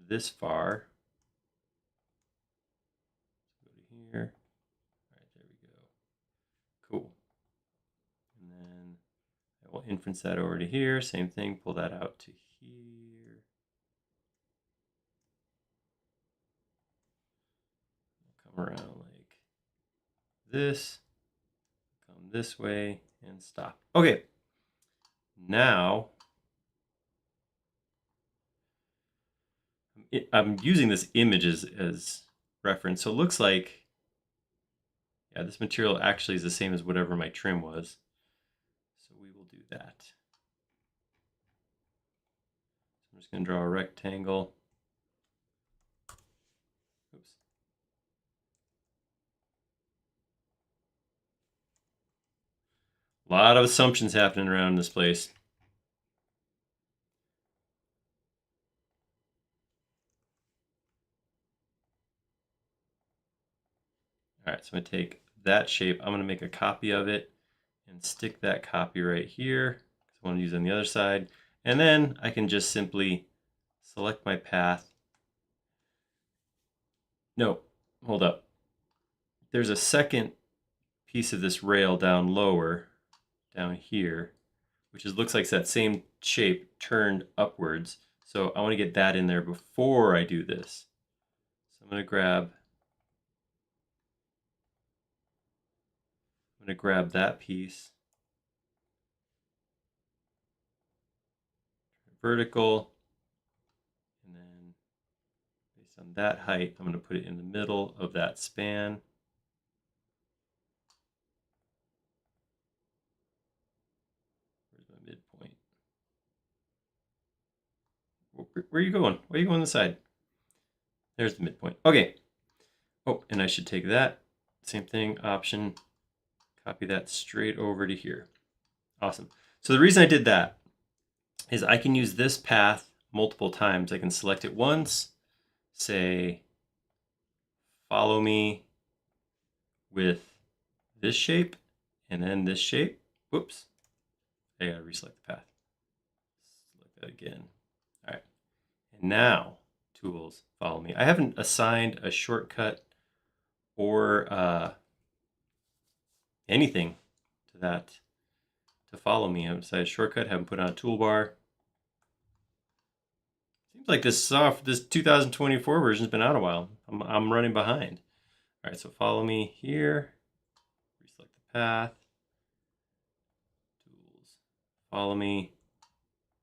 [SPEAKER 1] this far. Go to here. All right, there we go. Cool. And then I will inference that over to here. Same thing. Pull that out to here. Come around like this. Come this way and stop. Okay. Now I'm using this image as reference. So it looks like, yeah, this material actually is the same as whatever my trim was. So we will do that. So I'm just going to draw a rectangle. Oops. A lot of assumptions happening around this place. All right, so I'm going to take that shape. I'm going to make a copy of it and stick that copy right here. I want to use it on the other side. And then I can just simply select my path. No, hold up. There's a second piece of this rail down lower, down here, which looks like that same shape turned upwards. So I want to get that in there before I do this. So I'm going to grab that piece, vertical, and then based on that height, I'm going to put it in the middle of that span. Where's my midpoint? Where are you going? Why are you going this side? There's the midpoint. Okay. Oh, and I should take that. Same thing, option, copy that straight over to here. Awesome. So the reason I did that is I can use this path multiple times. I can select it once, say, follow me with this shape and then this shape. Whoops. I gotta reselect the path. Select that again. All right. And now, tools, follow me. I haven't assigned a shortcut or anything to that to follow me. I've decided shortcut, haven't put on a toolbar. Seems like this 2024 version's been out a while. I'm running behind. All right, so follow me here. Reselect the path. Tools. Follow me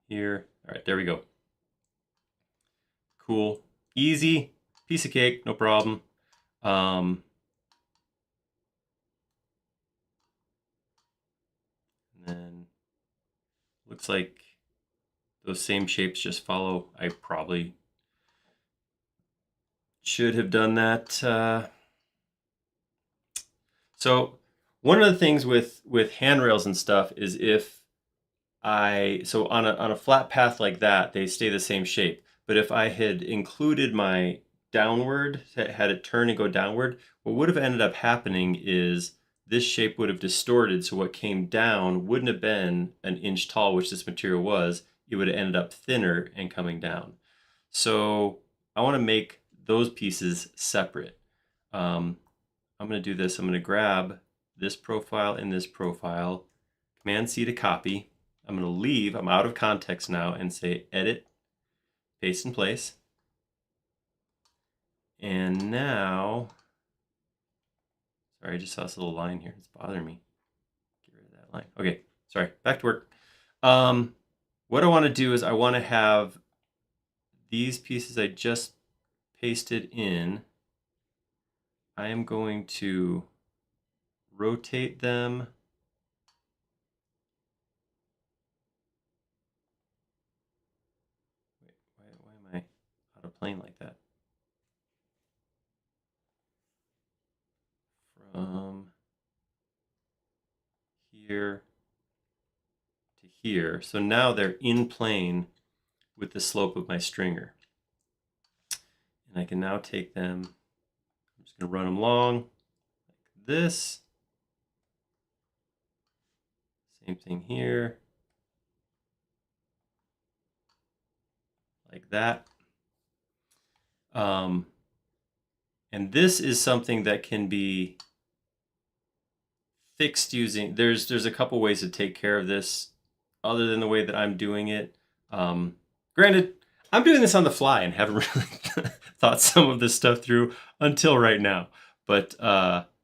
[SPEAKER 1] here. All right, there we go. Cool. Easy. Piece of cake, no problem. And then looks like those same shapes just follow. I probably should have done that. So one of the things with handrails and stuff is if so on a flat path like that, they stay the same shape. But if I had included my downward, had it turn and go downward, what would have ended up happening is this shape would have distorted. So what came down wouldn't have been an inch tall, which this material was. It would have ended up thinner and coming down. So I want to make those pieces separate. I'm going to do this. I'm going to grab this profile and this profile, Command C to copy. I'm going to leave, I'm out of context now, and say edit, paste in place. And now, sorry, I just saw this little line here. It's bothering me. Get rid of that line. Okay, sorry, back to work. What I want to do is I want to have these pieces I just pasted in. I am going to rotate them. Wait, why am I out of plane like that? From here to here. So now they're in plane with the slope of my stringer. And I can now take them, I'm just going to run them long like this. Same thing here. Like that. And this is something that can be fixed using, there's a couple ways to take care of this other than the way that I'm doing it. Granted, I'm doing this on the fly and haven't really thought some of this stuff through until right now. But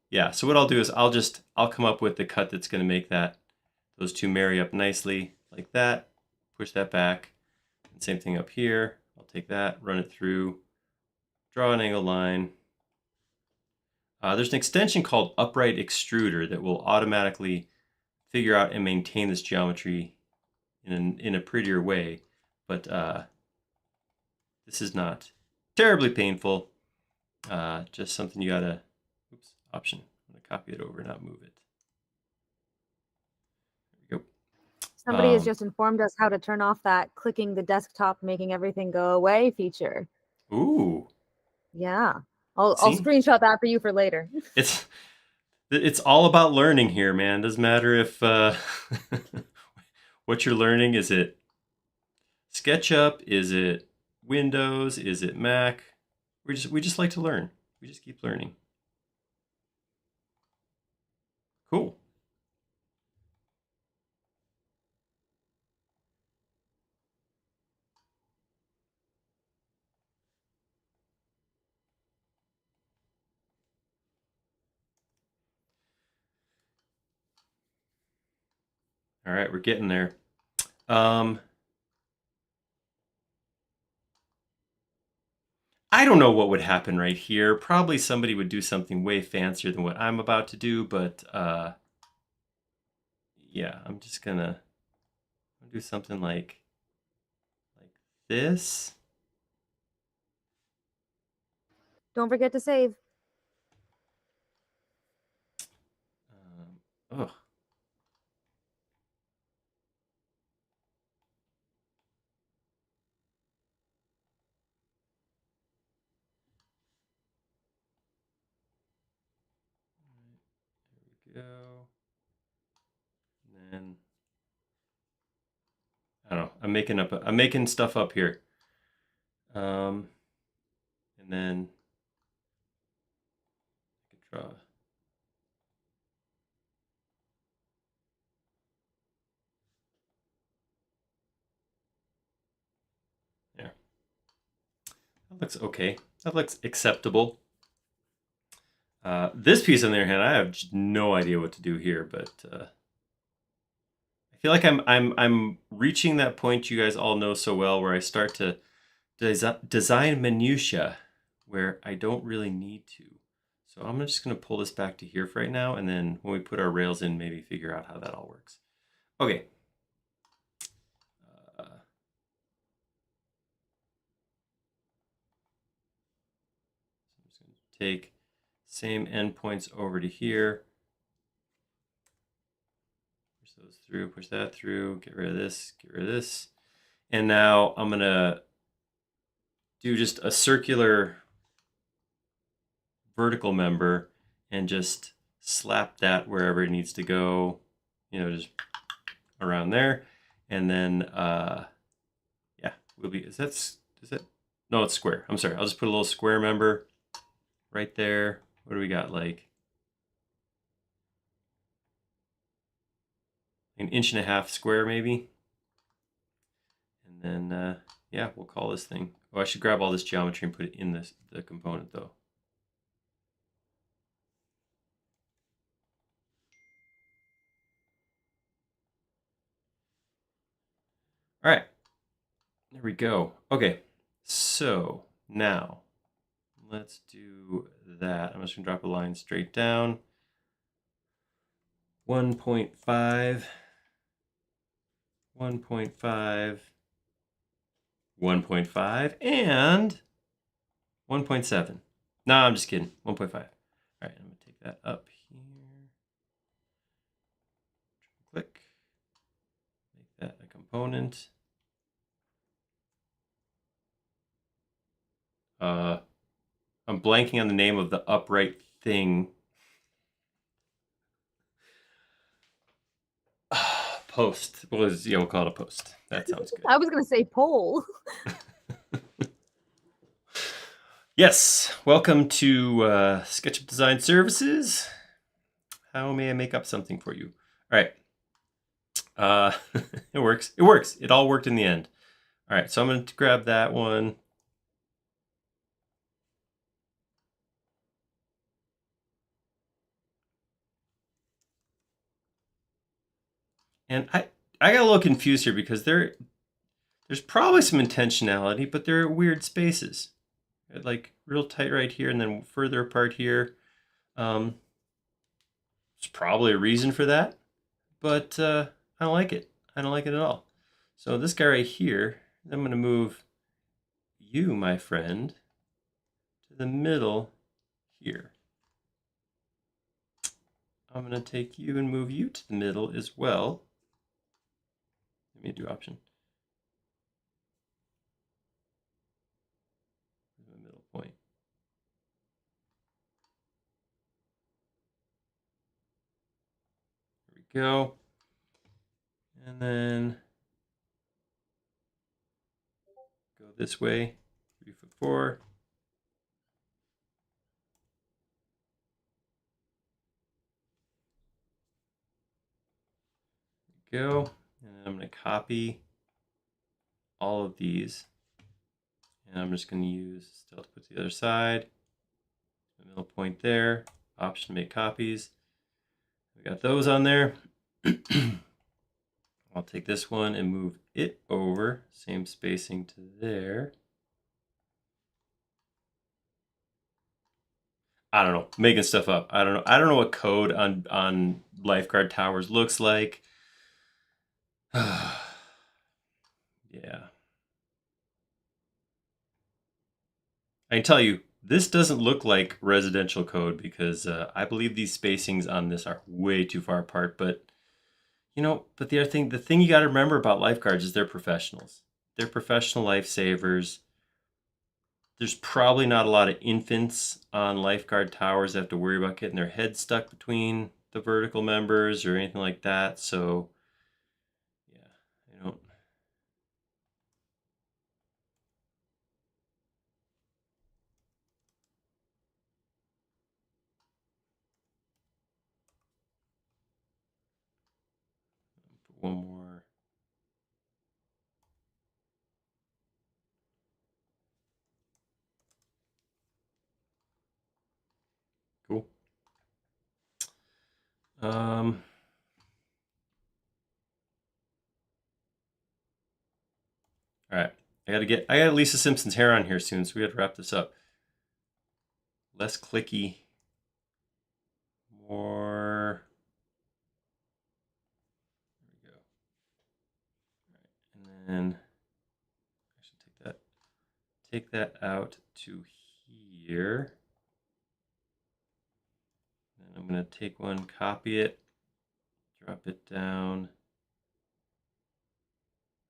[SPEAKER 1] yeah, so what I'll do is I'll come up with the cut that's going to make those two marry up nicely like that. Push that back. And same thing up here. I'll take that, run it through, draw an angled line. There's an extension called Upright Extruder that will automatically figure out and maintain this geometry in a prettier way. But this is not terribly painful. Just something you gotta, option. I'm gonna copy it over, not move it. There we go.
[SPEAKER 2] Somebody has just informed us how to turn off that clicking the desktop, making everything go away feature.
[SPEAKER 1] Ooh.
[SPEAKER 2] Yeah. I'll screenshot that for you for later.
[SPEAKER 1] It's all about learning here, man. Doesn't matter if what you're learning. Is it SketchUp? Is it Windows? Is it Mac? We just like to learn. We just keep learning. Cool. All right, we're getting there. I don't know what would happen right here. Probably somebody would do something way fancier than what I'm about to do, but yeah, I'm just gonna do something like this.
[SPEAKER 2] Don't forget to save.
[SPEAKER 1] Ugh. There we go. And then I'm making stuff up here. And then I can draw. There. That looks okay. That looks acceptable. This piece, on the other hand, I have just no idea what to do here, but I feel like I'm reaching that point you guys all know so well, where I start to design minutia where I don't really need to. So I'm just going to pull this back to here for right now, and then when we put our rails in, maybe figure out how that all works. Okay. I'm just going to take same endpoints over to here. Push those through, push that through, get rid of this, get rid of this. And now I'm going to do just a circular vertical member and just slap that wherever it needs to go, just around there. And then, yeah, we'll be, is that, no, it's square. I'm sorry. I'll just put a little square member right there. What do we got? Like an 1.5 inch square, maybe. And then, yeah, we'll call this thing. Oh, I should grab all this geometry and put it in the component though. All right, there we go. Okay, so now let's do that. I'm just gonna drop a line straight down. 1.5, 1.5, 1.5, and 1.7. No, I'm just kidding. 1.5. All right, I'm gonna take that up here. Click. Make that a component. I'm blanking on the name of the upright thing. Post. We'll call it a post. That sounds good.
[SPEAKER 2] I was going to say pole.
[SPEAKER 1] Yes, welcome to SketchUp Design Services. How may I make up something for you? All right. It works. It works. It all worked in the end. All right, so I'm going to grab that one. And I got a little confused here because there's probably some intentionality, but there are weird spaces. Like real tight right here and then further apart here. There's probably a reason for that, but I don't like it. I don't like it at all. So this guy right here, I'm going to move you, my friend, to the middle here. I'm going to take you and move you to the middle as well. Let me do option. The middle point. There we go. And then go this way, 3'4". Go, and then I'm going to copy all of these, and I'm just going to use still to put to the other side, the middle point there, option to make copies. We got those on there. I'll take this one and move it over, same spacing to there. I don't know, making stuff up. I don't know what code on LIFEGUARD towers looks like. Yeah. I can tell you, this doesn't look like residential code because I believe these spacings on this are way too far apart. But, but the thing you got to remember about lifeguards is they're professionals. They're professional lifesavers. There's probably not a lot of infants on lifeguard towers that have to worry about getting their heads stuck between the vertical members or anything like that. So, yeah, Cool. All right. I got Lisa Simpson's hair on here soon, so we have to wrap this up. Less clicky. More. There we go. All right. And then I should take that out to here. And I'm going to take one, copy it, drop it down.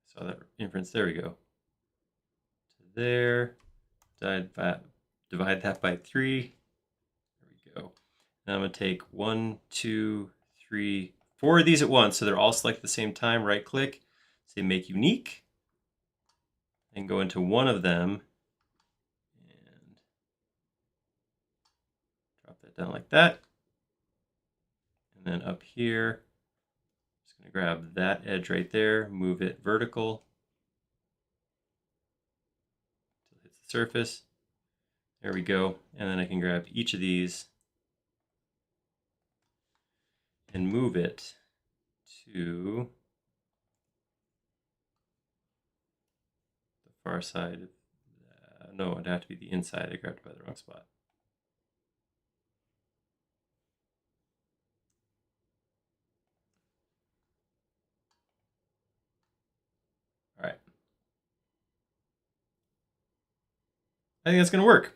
[SPEAKER 1] Saw that inference. There we go. To there. Divide that by 3. There we go. Now I'm going to take 1, 2, 3, 4 of these at once, so they're all selected at the same time. Right click, say make unique, and go into one of them and drop that down like that. And then up here, I'm just going to grab that edge right there, move it vertical until it hits the surface. There we go. And then I can grab each of these and move it to the far side. No, it'd have to be the inside. I grabbed it by the wrong spot. All right. I think that's going to work.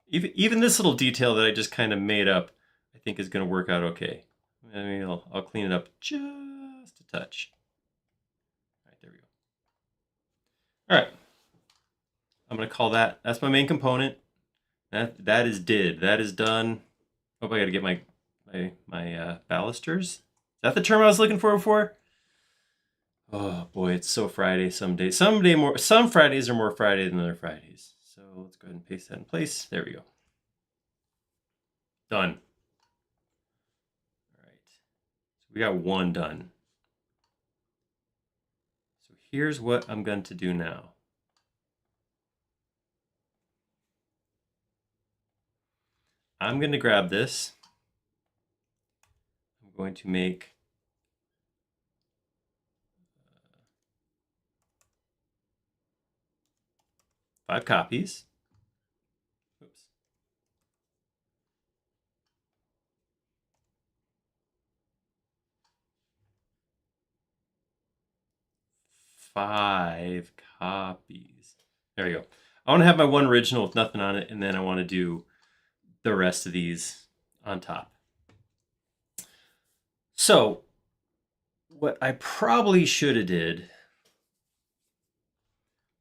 [SPEAKER 1] Even this little detail that I just kind of made up, I think is going to work out okay. I mean, I'll clean it up just a touch. All right, there we go. All right. I'm going to call that's my main component. That is did. That is done. Oh, I got to get my balusters. Is that the term I was looking for before? Oh boy, it's so Friday some days. Some Fridays are more Friday than other Fridays. So let's go ahead and paste that in place. There we go. Done. All right. So we got one done. So here's what I'm going to do now. I'm going to grab this. I'm going to make 5 copies. Oops. Five copies. There we go. I want to have my one original with nothing on it, and then I want to do the rest of these on top. So what I probably should have did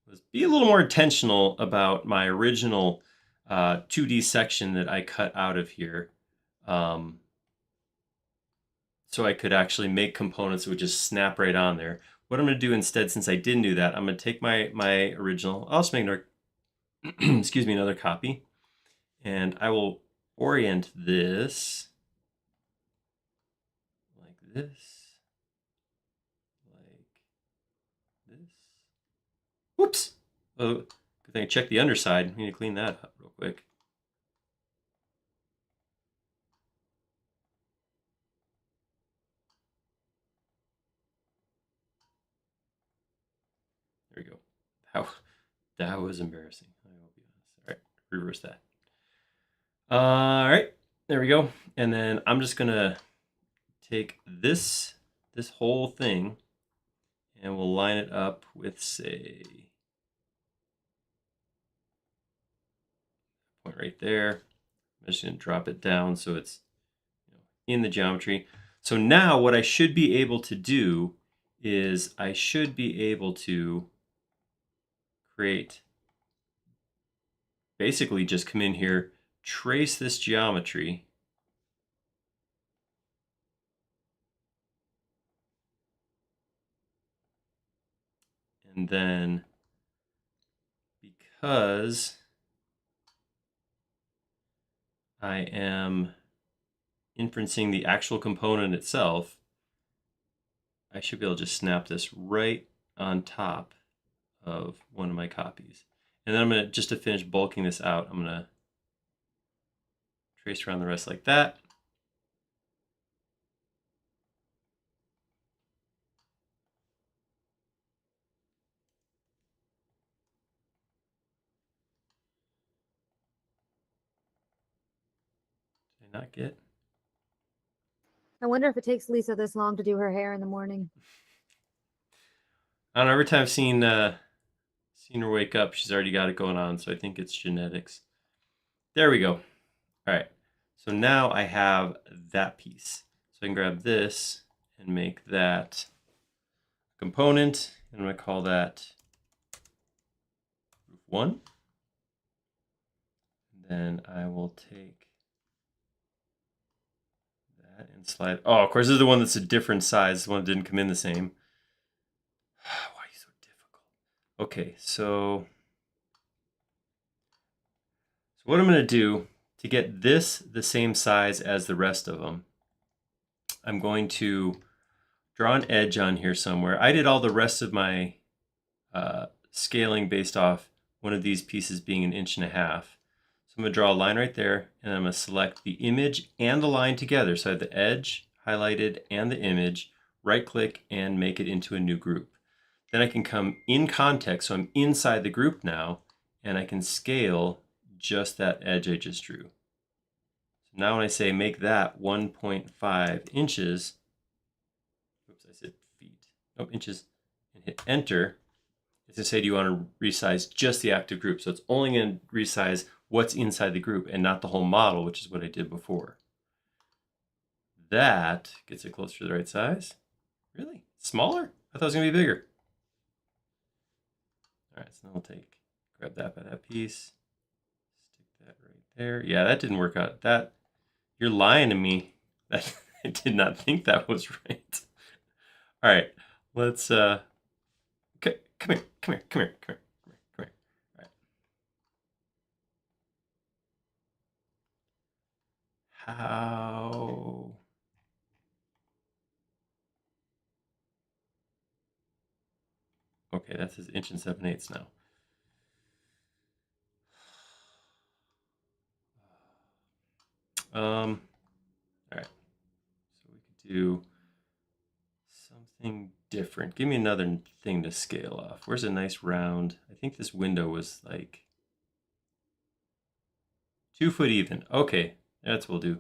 [SPEAKER 1] was be a little more intentional about my original 2D section that I cut out of here. So I could actually make components that would just snap right on there. What I'm going to do instead, since I didn't do that, I'm going to take my original, I'll just make another, excuse me, another copy. And I will orient this like this, like this. Whoops. Oh, good thing I checked the underside. We need to clean that up real quick. There we go. That was embarrassing. I will be honest. All right, reverse that. All right, there we go. And then I'm just gonna take this whole thing and we'll line it up with, say, point right there. I'm just gonna drop it down so it's in the geometry. So now what I should be able to do is I should be able to create, basically just come in here, trace this geometry, and then because I am inferencing the actual component itself, I should be able to just snap this right on top of one of my copies. And then I'm going to, just to finish bulking this out, I'm going to trace around the rest like that. Did I not get?
[SPEAKER 2] I wonder if it takes Lisa this long to do her hair in the morning.
[SPEAKER 1] I don't know, every time I've seen her wake up, she's already got it going on, so I think it's genetics. There we go. All right, so now I have that piece. So I can grab this and make that component, and I'm gonna call that roof 1. And then I will take that and slide. Oh, of course, this is the one that's a different size. The one that didn't come in the same. Why are you so difficult? Okay, so what I'm gonna do to get this the same size as the rest of them, I'm going to draw an edge on here somewhere. I did all the rest of my scaling based off one of these pieces being 1.5 inches. So I'm going to draw a line right there, and I'm going to select the image and the line together. So I have the edge highlighted and the image, right click and make it into a new group. Then I can come in context, so I'm inside the group now, and I can scale just that edge I just drew. So now when I say make that 1.5 inches, oops, I said feet, nope, inches, and hit enter, it's going to say, do you want to resize just the active group? So it's only going to resize what's inside the group and not the whole model, which is what I did before. That gets it closer to the right size. Really? Smaller? I thought it was going to be bigger. All right, so now I'll grab that by that piece, stick that right there. Yeah, that didn't work out. That, you're lying to me. That I did not think that was right. All right, let's okay, come here. All right. How? Okay, that says 1 inch and 7/8 now. All right, so we could do something different. Give me another thing to scale off. Where's a nice round? I think this window was like 2 foot even. Okay, that's what we'll do.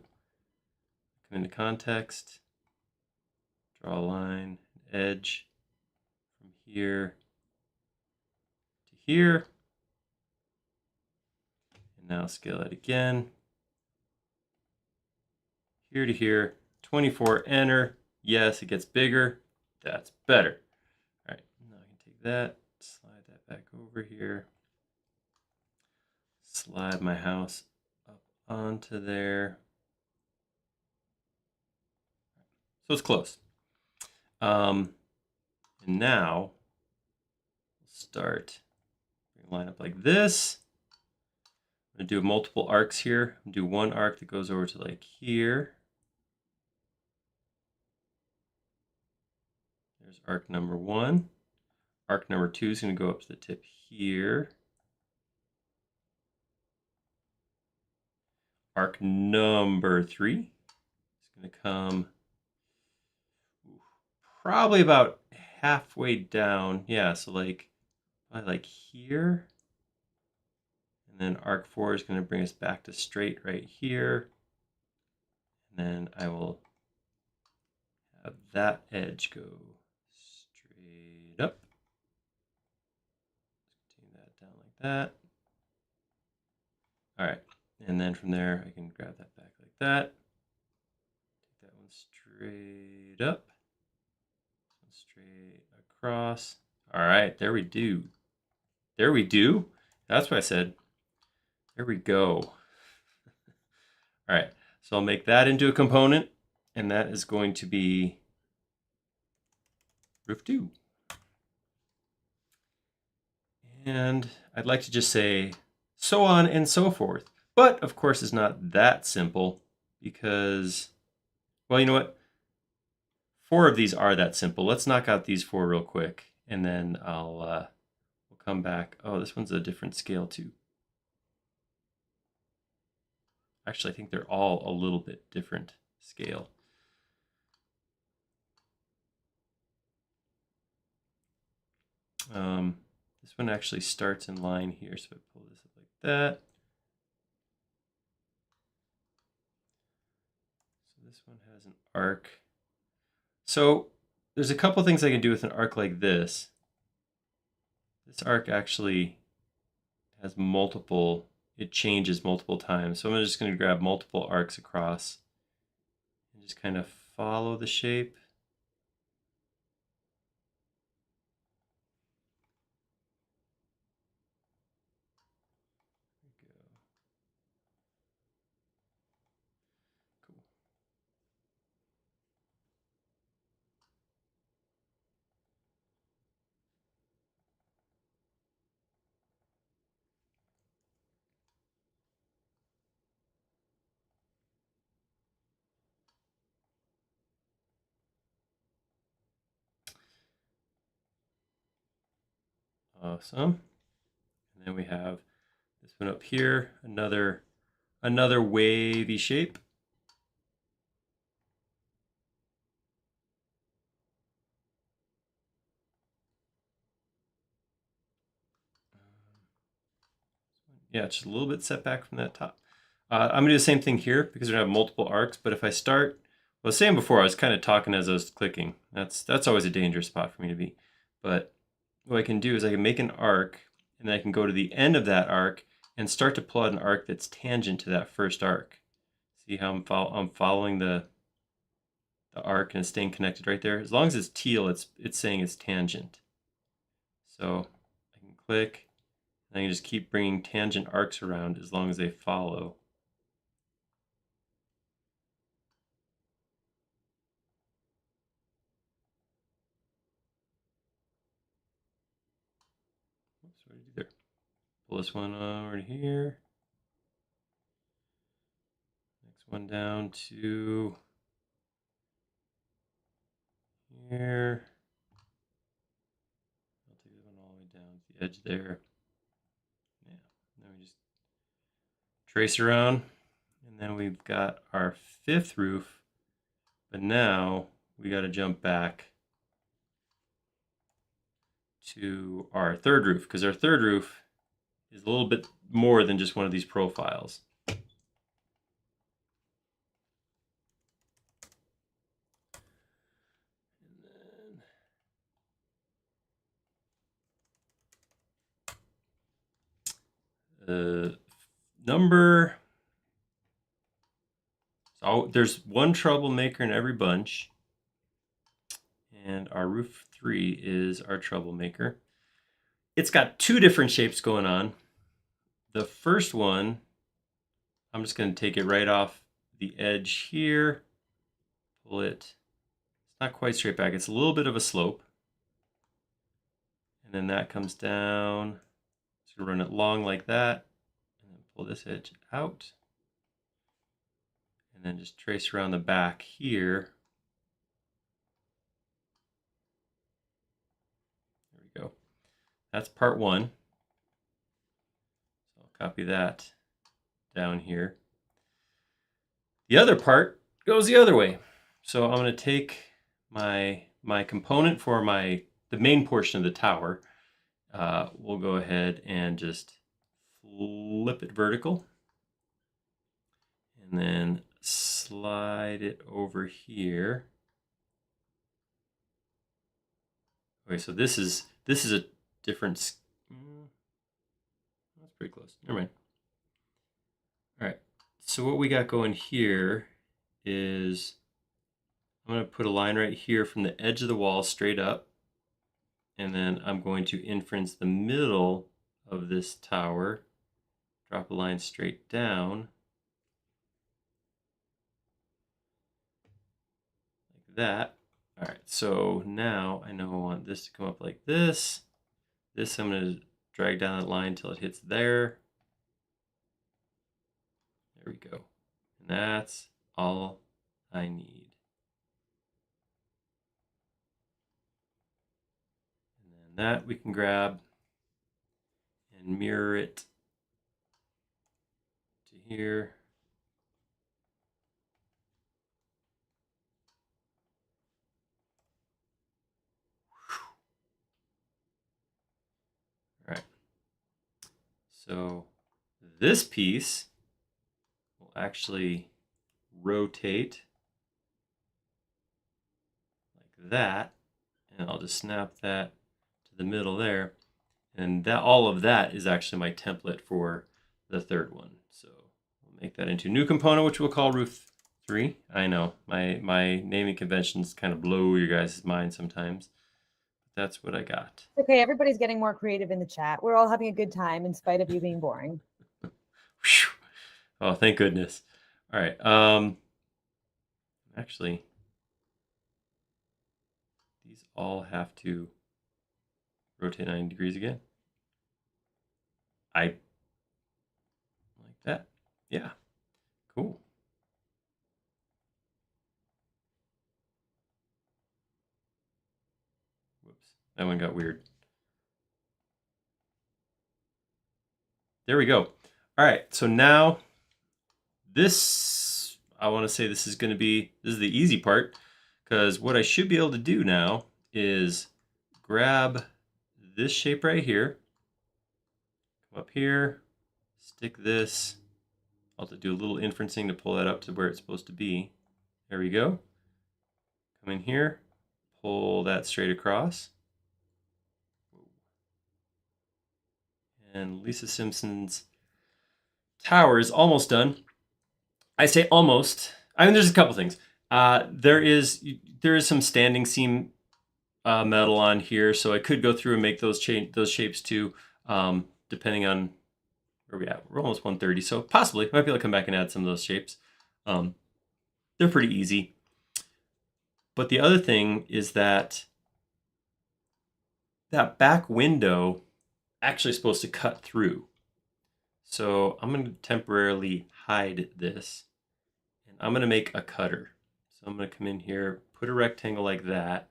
[SPEAKER 1] Come into context, draw a line, edge from here to here. And now scale that again. Here to here, 24, enter. Yes, it gets bigger. That's better. All right, now I can take that, slide that back over here, slide my house up onto there. So it's close. And now we'll start, line up like this. I'm going to do multiple arcs here. I'm going to do one arc that goes over to like here. There's arc number 1. Arc number 2 is going to go up to the tip here. Arc number 3 is going to come probably about halfway down. Yeah, so like here. And then arc 4 is going to bring us back to straight right here. And then I will have that edge go straight up. Continue that down like that. All right, and then from there I can grab that back like that. Take that one straight up, straight across. All right, there we do. There we do. That's what I said. There we go. All right, so I'll make that into a component, and that is going to be roof 2. And I'd like to just say so on and so forth. But of course it's not that simple because, well, you know what? 4 of these are that simple. Let's knock out these 4 real quick, and then we'll come back. Oh, this one's a different scale too. Actually, I think they're all a little bit different scale. This one actually starts in line here, so I pull this up like that. So this one has an arc. So there's a couple things I can do with an arc like this. This arc actually has multiple, it changes multiple times. So I'm just going to grab multiple arcs across and just kind of follow the shape. Awesome. And then we have this one up here, another wavy shape. Yeah, it's just a little bit set back from that top. I'm gonna do the same thing here because we're gonna have multiple arcs, but if I start, well, I was saying before, I was kind of talking as I was clicking. That's always a dangerous spot for me to be. But what I can do is I can make an arc, and then I can go to the end of that arc and start to pull out an arc that's tangent to that first arc. See how I'm following the arc and it's staying connected right there. As long as it's teal, it's saying it's tangent. So I can click, and I can just keep bringing tangent arcs around as long as they follow. Oops, what did I do there? Pull this one over here. Next one down to here. I'll take this one all the way down to the edge there. Yeah, then we just trace around, and then we've got our fifth roof, but now we got to jump back to our third roof, because our third roof is a little bit more than just one of these profiles. Number, so there's one troublemaker in every bunch, and our roof 3 is our troublemaker. It's got two different shapes going on. The first one, I'm just going to take it right off the edge here, pull it. It's not quite straight back, it's a little bit of a slope, and then that comes down. Just gonna run it long like that, and then pull this edge out, and then just trace around the back here. There we go. That's part one. So I'll copy that down here. The other part goes the other way. So I'm going to take my component for the main portion of the tower. We'll go ahead and just flip it vertical, and then slide it over here. Okay, so this is a different. That's pretty close. Never mind. All right. So what we got going here is I'm going to put a line right here from the edge of the wall straight up, and then I'm going to inference the middle of this tower, drop a line straight down like that. All right, so now I know I want this to come up like this. This I'm going to drag down that line until it hits there. There we go. And that's all I need. And then that we can grab and mirror it to here. So this piece will actually rotate like that, and I'll just snap that to the middle there. And that all of that is actually my template for the third one. So we'll make that into a new component, which we'll call roof 3. I know my naming conventions kind of blow your guys' mind sometimes. But that's what I got.
[SPEAKER 2] Okay, everybody's getting more creative in the chat. We're all having a good time in spite of you being boring.
[SPEAKER 1] Oh, thank goodness. All right. Actually, these all have to rotate 90 degrees again. I like that. Yeah. Cool. Whoops. That one got weird. There we go. All right. So now this, I want to say this is the easy part, because what I should be able to do now is grab this shape right here, come up here, stick this. I'll have to do a little inferencing to pull that up to where it's supposed to be. There we go. Come in here, pull that straight across. And Lisa Simpson's tower is almost done. I say almost. I mean, there's a couple things. There is some standing seam metal on here, so I could go through and make those shapes too, depending on where we at. We're almost 130, so possibly might be able to come back and add some of those shapes. They're pretty easy. But the other thing is that back window actually supposed to cut through. So I'm going to temporarily hide this, and I'm going to make a cutter. So I'm going to come in here, put a rectangle like that,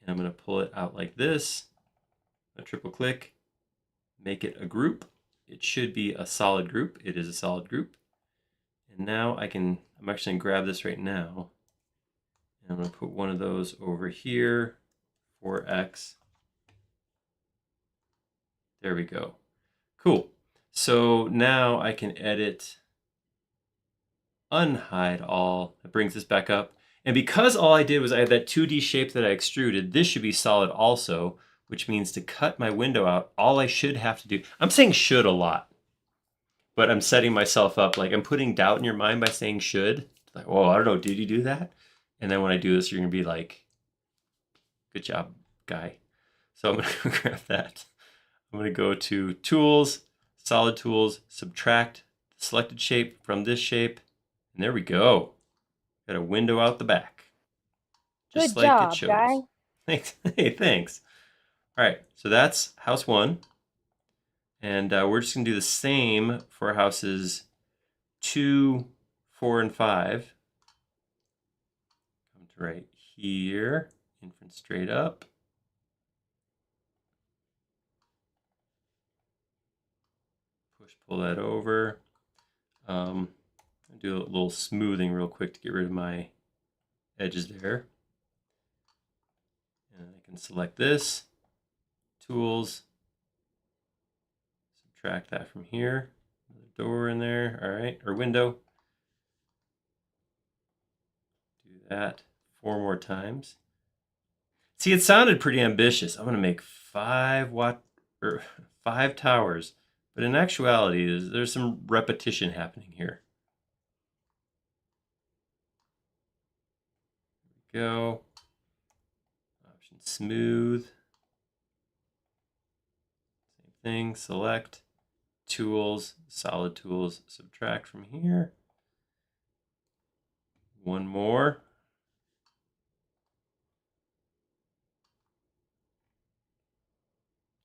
[SPEAKER 1] and I'm going to pull it out like this, a triple click, make it a group. It should be a solid group. It is a solid group. And now I'm actually going to grab this right now, and I'm going to put one of those over here for X. There we go. Cool. So now I can edit, unhide all. It brings this back up. And because all I did was I had that 2D shape that I extruded, this should be solid also, which means to cut my window out, all I should have to do, I'm saying should a lot, but I'm setting myself up, like I'm putting doubt in your mind by saying should. Like, whoa, I don't know, did you do that? And then when I do this, you're gonna be like, good job, guy. So I'm gonna grab that. I'm gonna go to Tools, Solid Tools, subtract the selected shape from this shape, and there we go. Got a window out the back. Just
[SPEAKER 2] Good
[SPEAKER 1] like
[SPEAKER 2] job,
[SPEAKER 1] it shows.
[SPEAKER 2] guy.
[SPEAKER 1] Thanks. Hey, thanks. All right, so that's house 1. And we're just going to do the same for houses 2, 4, and 5. Come to right here, inference straight up. Push, pull that over. I'll do a little smoothing real quick to get rid of my edges there. And I can select this, Tools, subtract that from here. Another door in there, all right, or window. Do that 4 more times. See, it sounded pretty ambitious. I'm going to make 5 towers, but in actuality, there's some repetition happening here. There we go. Option smooth. Same thing. Select Tools, Solid Tools, subtract from here. 1 more.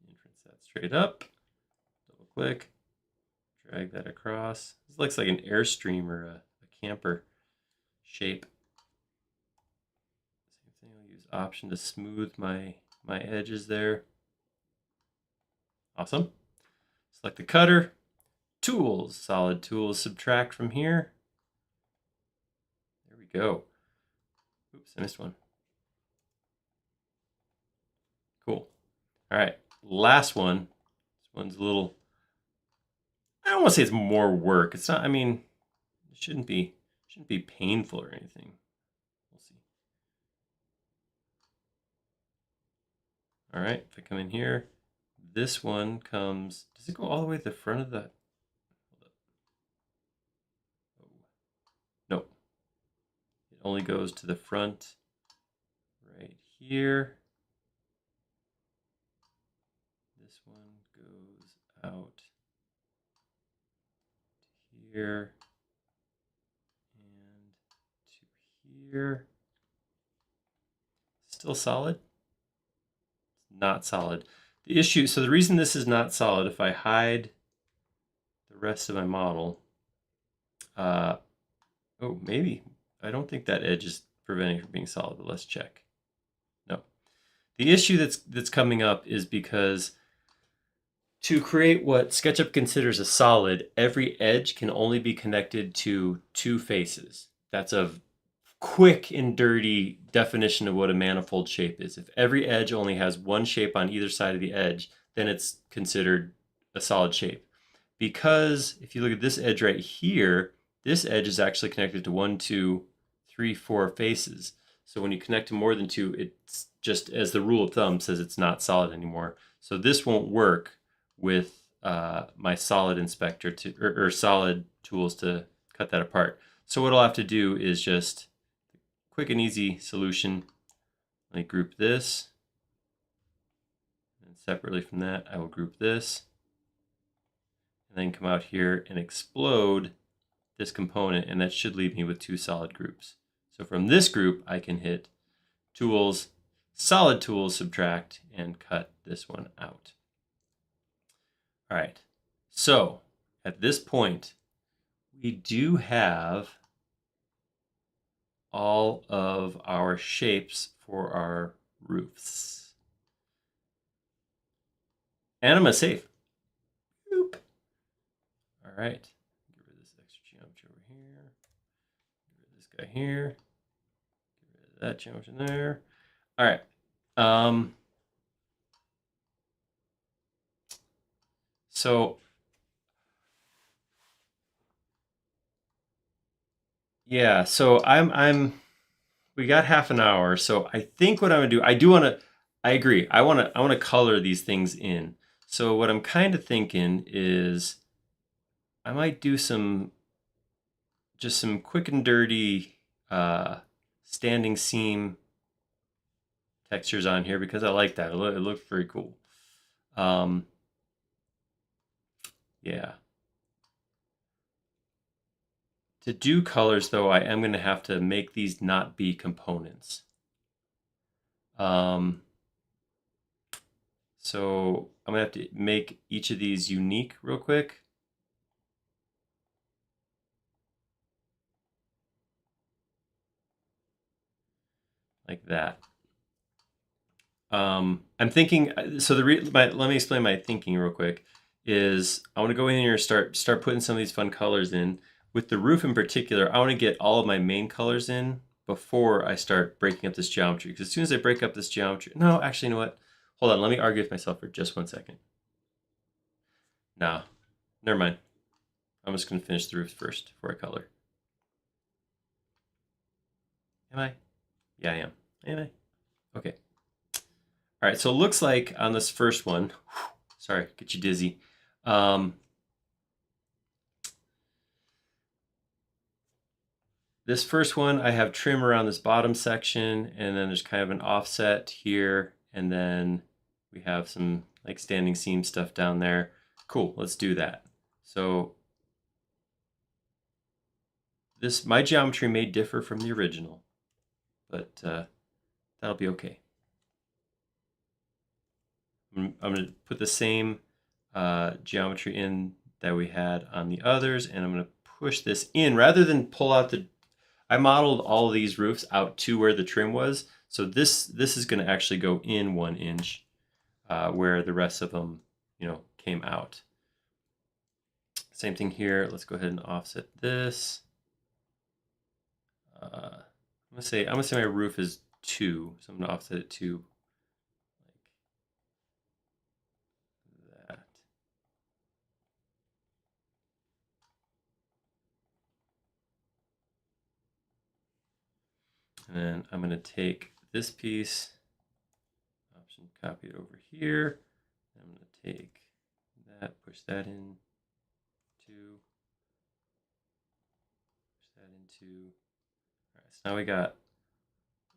[SPEAKER 1] Inference that straight up. Double click. Drag that across. This looks like an Airstream or a camper shape. Same thing, I'll use Option to smooth my edges there. Awesome. Select the cutter. Tools, Solid Tools, subtract from here. There we go. Oops, I missed one. Cool. All right, last one. This one's a little I don't want to say it's more work. It's not. I mean, it shouldn't be painful or anything. We'll see. All right, if I come in here, this one comes. Does it go all the way to the front of the? Nope. It only goes to the front right here. This one goes out to here and to here. Still solid? Not solid. The issue, so the reason this is not solid, if I hide the rest of my model, oh, maybe. I don't think that edge is preventing it from being solid, but let's check. No. The issue that's coming up is because to create what SketchUp considers a solid, every edge can only be connected to two faces. That's a quick and dirty definition of what a manifold shape is. If every edge only has one shape on either side of the edge, then it's considered a solid shape. Because if you look at this edge right here, this edge is actually connected to 1, 2, 3, 4 faces. So when you connect to more than two, it's just, as the rule of thumb says, it's not solid anymore. So this won't work with my solid inspector or solid tools to cut that apart. So what I'll have to do is just quick and easy solution. Let me group this, and separately from that, I will group this, and then come out here and explode this component, and that should leave me with two solid groups. So from this group, I can hit Tools, Solid Tools, Subtract, and cut this one out. All right, so at this point, we do have all of our shapes for our roofs. And I'm gonna save. Boop. All right, get rid of this extra geometry over here. Get rid of this guy here. Get rid of that geometry there. All right. So yeah, so we got half an hour, so I think what I'm gonna do, I agree, I wanna color these things in. So what I'm kind of thinking is I might do just some quick and dirty standing seam textures on here because I like that. It looks very cool. Yeah. To do colors, though, I am going to have to make these not be components. So I'm going to have to make each of these unique real quick. Like that. I'm thinking, so let me explain my thinking real quick, is I want to go in here and start putting some of these fun colors in. With the roof in particular, I want to get all of my main colors in before I start breaking up this geometry. Because as soon as I break up this geometry, no, actually, you know what? Hold on, let me argue with myself for just 1 second. No, never mind. I'm just going to finish the roof first before I color. Am I? Yeah, I am. Am I? Okay. All right, so it looks like on this first one, sorry, get you dizzy. This first one, I have trim around this bottom section, and then there's kind of an offset here, and then we have some like standing seam stuff down there. Cool, let's do that. So my geometry may differ from the original, but that'll be okay. I'm going to put the same geometry in that we had on the others, and I'm going to push this in rather than pull out I modeled all of these roofs out to where the trim was, so this is going to actually go in 1 inch where the rest of them, came out. Same thing here. Let's go ahead and offset this. I'm gonna say my roof is 2, so I'm gonna offset it to like that. And then I'm going to take this piece, option copy it over here. I'm going to take that, push that in, push that into. All right, so now we got a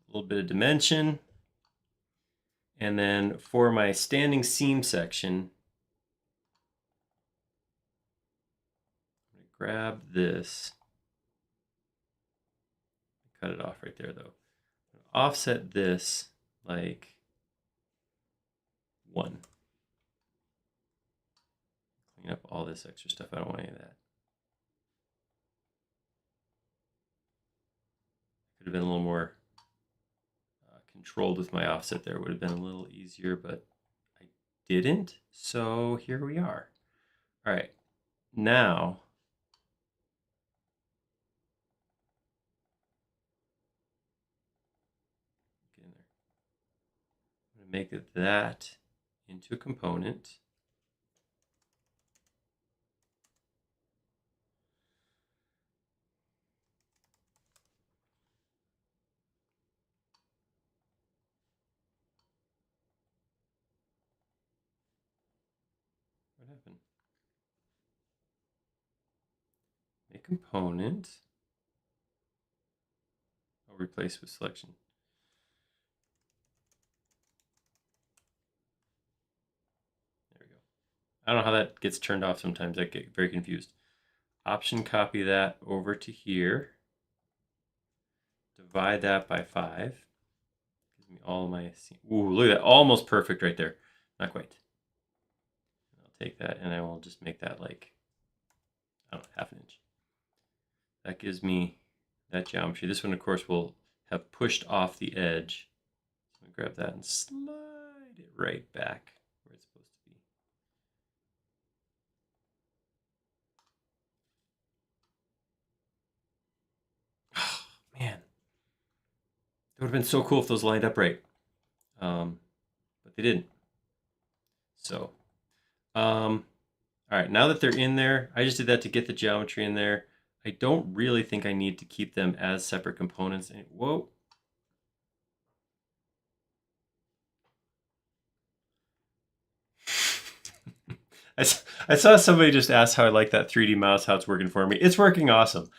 [SPEAKER 1] little bit of dimension. And then for my standing seam section, I'm going to grab this. Cut it off right there though. Offset this like 1. Clean up all this extra stuff. I don't want any of that. Could have been a little more controlled with my offset there. Would have been a little easier, but I didn't. So here we are. All right. Now, get in there. I'm going to make that into a component. What happened? Make component. I'll replace with selection. There we go. I don't know how that gets turned off sometimes. I get very confused. Option copy that over to here. Divide that by 5. Gives me all my. Ooh, look at that. Almost perfect right there. Not quite. I'll take that and I will just make that like, I don't know, ½ inch. That gives me that geometry. This one, of course, will have pushed off the edge. So I'm going to grab that and slide it right back where it's supposed to be. Oh, man. It would have been so cool if those lined up right. But they didn't. So, all right, now that they're in there, I just did that to get the geometry in there. I don't really think I need to keep them as separate components. Whoa. I saw somebody just ask how I like that 3D mouse, how it's working for me. It's working awesome.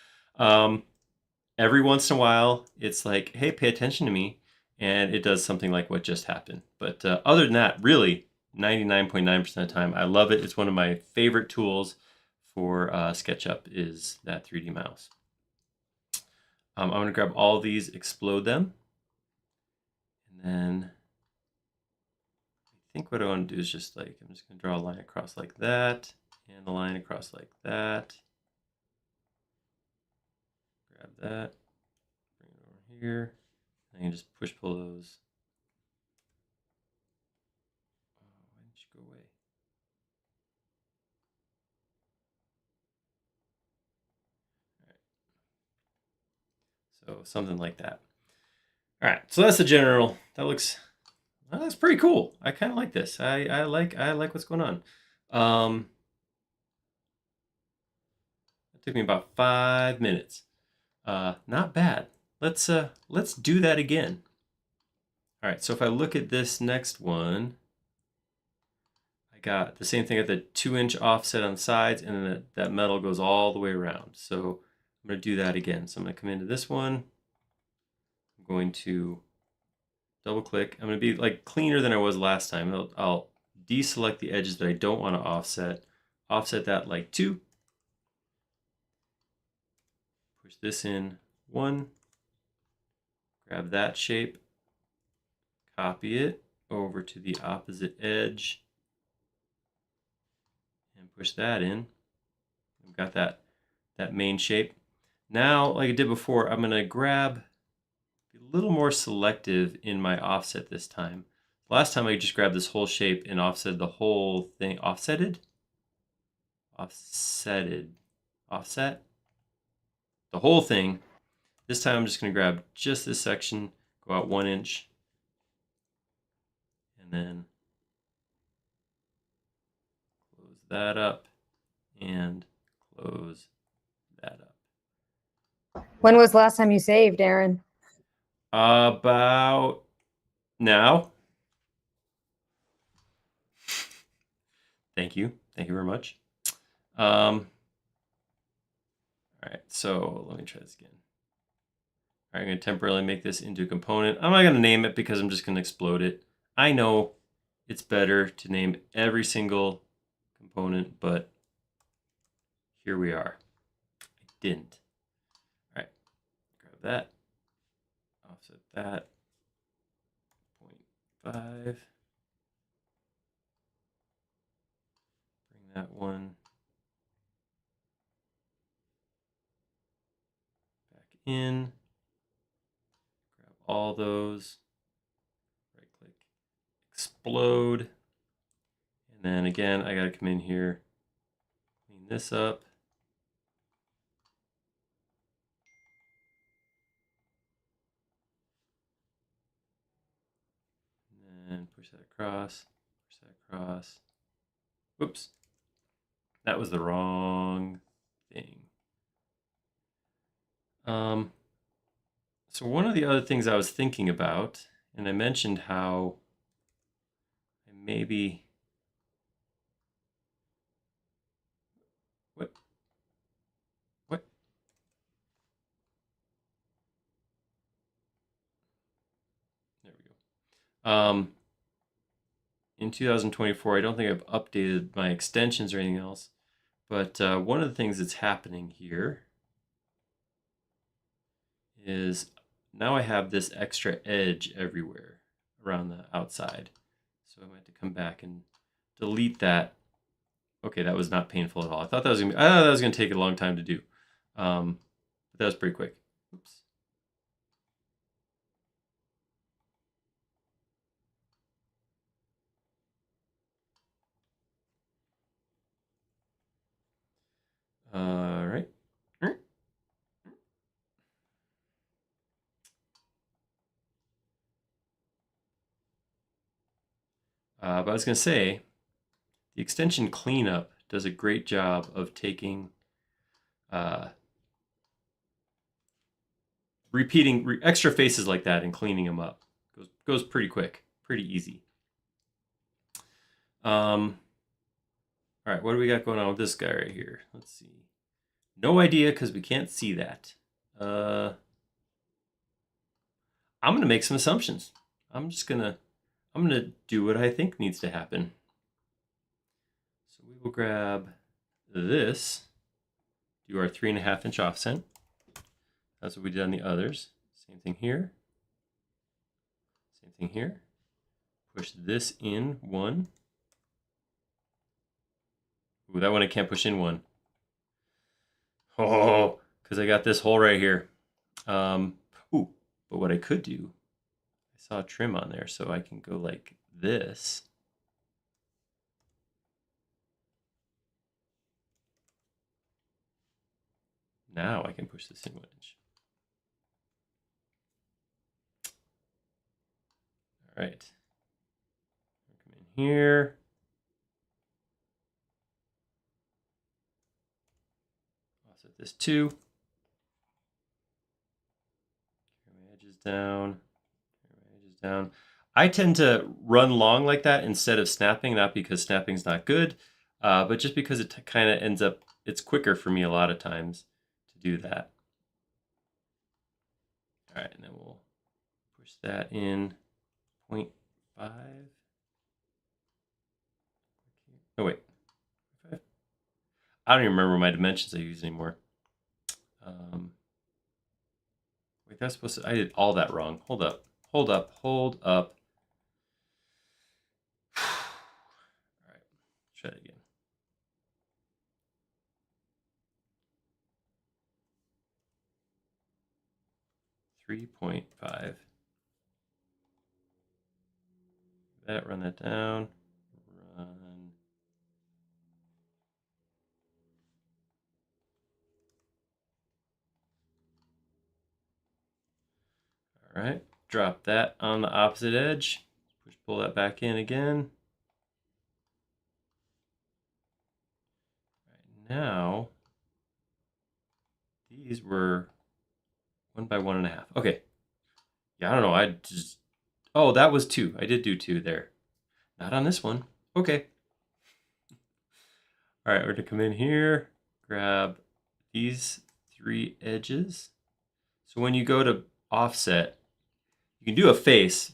[SPEAKER 1] Every once in a while, it's like, hey, pay attention to me. And it does something like what just happened. But other than that, really, 99.9% of the time, I love it. It's one of my favorite tools for SketchUp is that 3D mouse. I'm going to grab all these, explode them. And then I think what I want to do is just like, I'm just going to draw a line across like that. And a line across like that. Grab that. Bring it over here. I can just push pull those. Oh, why didn't you go away? All right. So something like that. All right. So that's the general. That looks. Well, that's pretty cool. I kind of like this. I like what's going on. It took me about 5 minutes. Not bad. Let's do that again. All right. So if I look at this next one. Got the same thing at the 2-inch offset on the sides, and then that metal goes all the way around. So I'm going to do that again. So I'm going to come into this one. I'm going to double click. I'm going to be like cleaner than I was last time. I'll deselect the edges that I don't want to offset. Offset that like 2. Push this in 1. Grab that shape. Copy it over to the opposite edge. And push that in. We've got that main shape. Now, like I did before, I'm going to grab a little more selective in my offset this time. Last time I just grabbed this whole shape and offset the whole thing. Offset? Offset? The whole thing. This time I'm just going to grab just this section, go out 1 inch, and then close that up and close that up.
[SPEAKER 2] When was the last time you saved, Aaron?
[SPEAKER 1] About now. Thank you. Thank you very much. All right, so let me try this again. All right, I'm going to temporarily make this into a component. I'm not going to name it because I'm just going to explode it. I know it's better to name every single component, but here we are. I didn't. All right, grab that, offset that, 0.5. Bring that one back in. Grab all those. Right click, explode. And then again, I got to come in here, clean this up. And push that across, push that across. Whoops. That was the wrong thing. So one of the other things I was thinking about, and I mentioned how I maybe, what? There we go. In 2024, I don't think I've updated my extensions or anything else, but one of the things that's happening here is now I have this extra edge everywhere around the outside. So I might have to come back and delete that. Okay, that was not painful at all. I thought that was gonna take a long time to do. But that was pretty quick. Oops. All right. But I was going to say, the extension cleanup does a great job of taking, repeating extra faces like that and cleaning them up. Goes pretty quick, pretty easy. All right, what do we got going on with this guy right here? Let's see. No idea because we can't see that. I'm going to make some assumptions. I'm going to do what I think needs to happen. So we will grab this, do our 3.5 inch offset. That's what we did on the others. Same thing here. Same thing here. Push this in one. Ooh, that one I can't push in one. Oh, because I got this hole right here. Ooh, but what I could do, I saw a trim on there, so I can go like this. Now I can push this in 1 inch. All right. Come in here. Offset this too. Carry my edges down. Carry my edges down. I tend to run long like that instead of snapping, not because snapping's not good, but just because it kind of ends up, it's quicker for me a lot of times to do that. All right, and then we'll push that in 0.5. Oh, wait. I don't even remember my dimensions I use anymore. Wait, that's supposed to, I did all that wrong. Hold up. Hold up. Hold up. All right, try it again. 3.5. That, run that down. Run. All right, drop that on the opposite edge. Pull that back in again. All right, now, these were 1 by 1.5. Okay, Yeah, I don't know. I just, oh, that was 2. I did do 2 there. Not on this one. Okay. All right, we're gonna come in here, grab these 3 edges. So when you go to offset, you can do a face.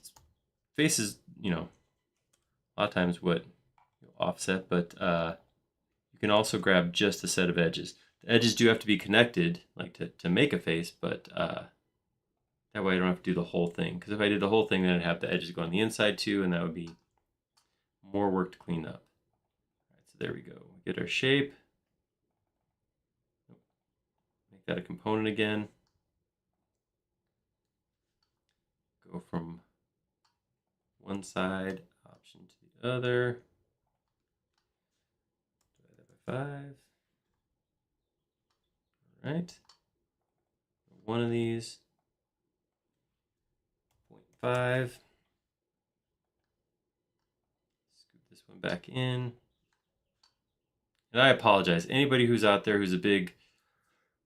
[SPEAKER 1] Face is, you know, a lot of times what you'll offset, but you can also grab just a set of edges. The edges do have to be connected, like to make a face, but that way I don't have to do the whole thing. Because if I did the whole thing, then I'd have the edges go on the inside too, and that would be more work to clean up. All right, so there we go. We get our shape. Make that a component again. Go from one side option to the other. Divide that by 5. All right. One of these. 0.5. Scoop this one back in. And I apologize. Anybody who's out there who's a big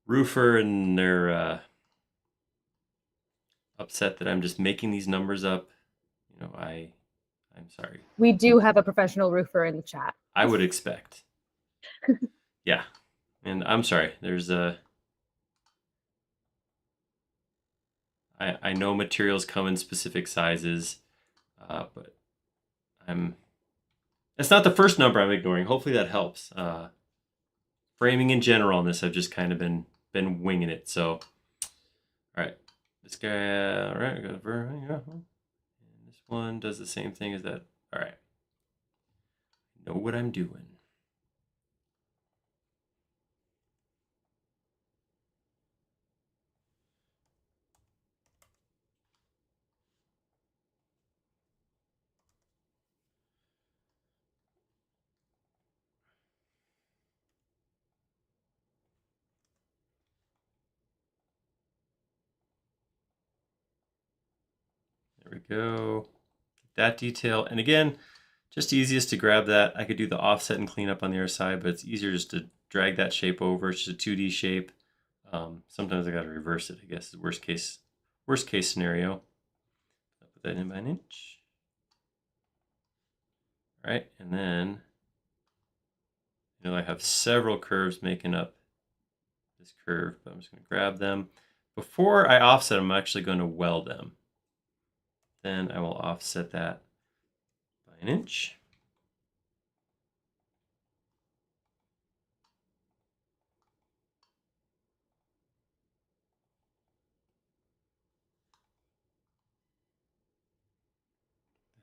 [SPEAKER 1] roofer and they're upset that I'm just making these numbers up, you know, I'm sorry.
[SPEAKER 2] We do have a professional roofer in the chat.
[SPEAKER 1] I would expect. Yeah. And I'm sorry. There's I know materials come in specific sizes, but that's not the first number I'm ignoring. Hopefully that helps. Framing in general on this, I've just kind of been winging it. So, all right, this guy, all right, got and this one does the same thing as that. All right, know what I'm doing. There we go. That detail, and again, just easiest to grab that. I could do the offset and clean up on the other side, but it's easier just to drag that shape over. It's just a 2D shape. Sometimes I got to reverse it, I guess, is worst case scenario. I'll put that in by 1 inch. All right, and then, you know, I have several curves making up this curve, but I'm just going to grab them. Before I offset them, I'm actually going to weld them. Then I will offset that by 1 inch.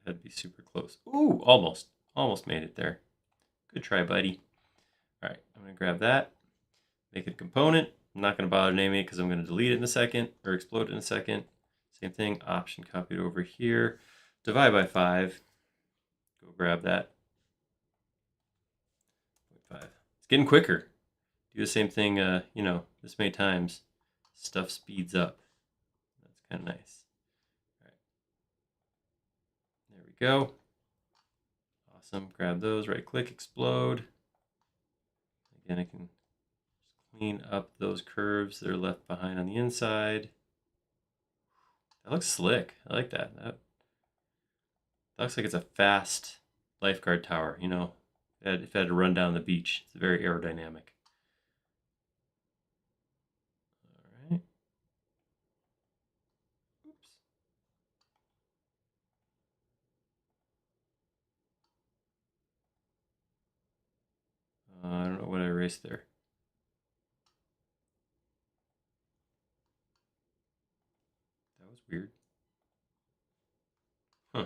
[SPEAKER 1] That'd be super close. Ooh, almost made it there. Good try, buddy. All right, I'm going to grab that, make it a component. I'm not going to bother naming it because I'm going to delete it in a second or explode it in a second. Same thing, option copied over here. Divide by 5. Go grab that. 0.5. It's getting quicker. Do the same thing, you know, this many times. Stuff speeds up. That's kind of nice. All right. There we go. Awesome. Grab those, right click, explode. Again, I can clean up those curves that are left behind on the inside. That looks slick. I like that. That looks like it's a fast lifeguard tower, you know, if I had to run down the beach. It's very aerodynamic. All right. Oops. I don't know what I erased there. That was weird. Huh.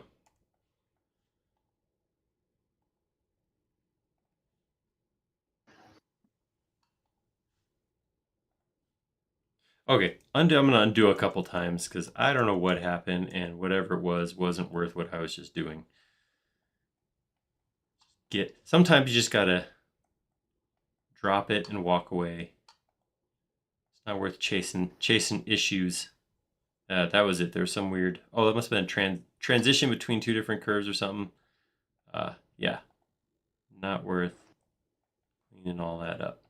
[SPEAKER 1] Okay, I'm going to undo a couple times because I don't know what happened, and whatever it was wasn't worth what I was just doing. Sometimes you just gotta drop it and walk away. It's not worth chasing issues. That was it. There's some weird. Oh, that must have been a transition between 2 different curves or something. Yeah, not worth cleaning all that up.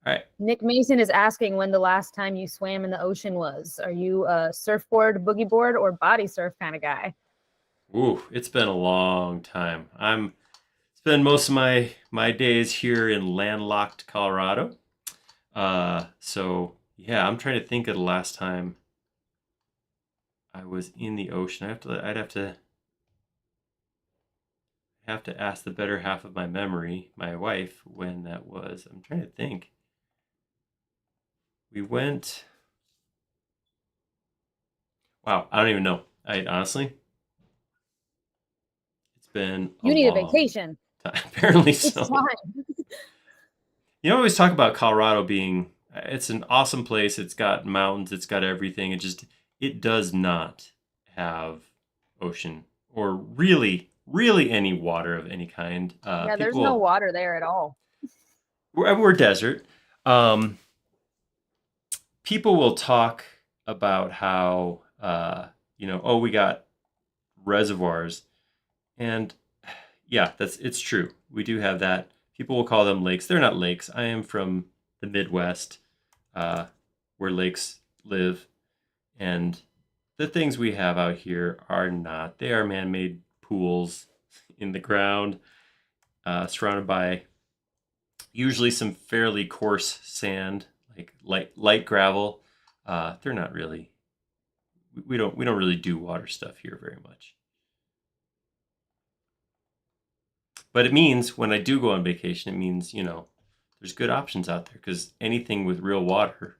[SPEAKER 1] All right.
[SPEAKER 2] Nick Mason is asking when the last time you swam in the ocean was. Are you a surfboard, boogie board, or body surf kind of guy?
[SPEAKER 1] Ooh, it's been a long time. I'm spend most of my days here in landlocked Colorado. So yeah, I'm trying to think of the last time I was in the ocean. I'd have to ask the better half of my memory, my wife, when that was. I'm trying to think. We went. Wow, I don't even know. I honestly, it's been a
[SPEAKER 2] You need a
[SPEAKER 1] long
[SPEAKER 2] vacation.
[SPEAKER 1] time. Apparently
[SPEAKER 2] It's
[SPEAKER 1] so.
[SPEAKER 2] time.
[SPEAKER 1] You know, I always talk about Colorado being. It's an awesome place. It's got mountains. It's got everything. It does not have ocean or really any water of any kind.
[SPEAKER 2] Yeah, there's no
[SPEAKER 1] People,
[SPEAKER 2] water there at all.
[SPEAKER 1] we're desert. Um, People will talk about how oh, we got reservoirs, and yeah, it's true. We do have that. People will call them lakes. They're not lakes. I am from the Midwest, uh, where lakes live, and the things we have out here are not. They are man-made pools in the ground, surrounded by usually some fairly coarse sand, like light gravel. They're not really. We don't really do water stuff here very much. But it means when I do go on vacation, it means there's good options out there because anything with real water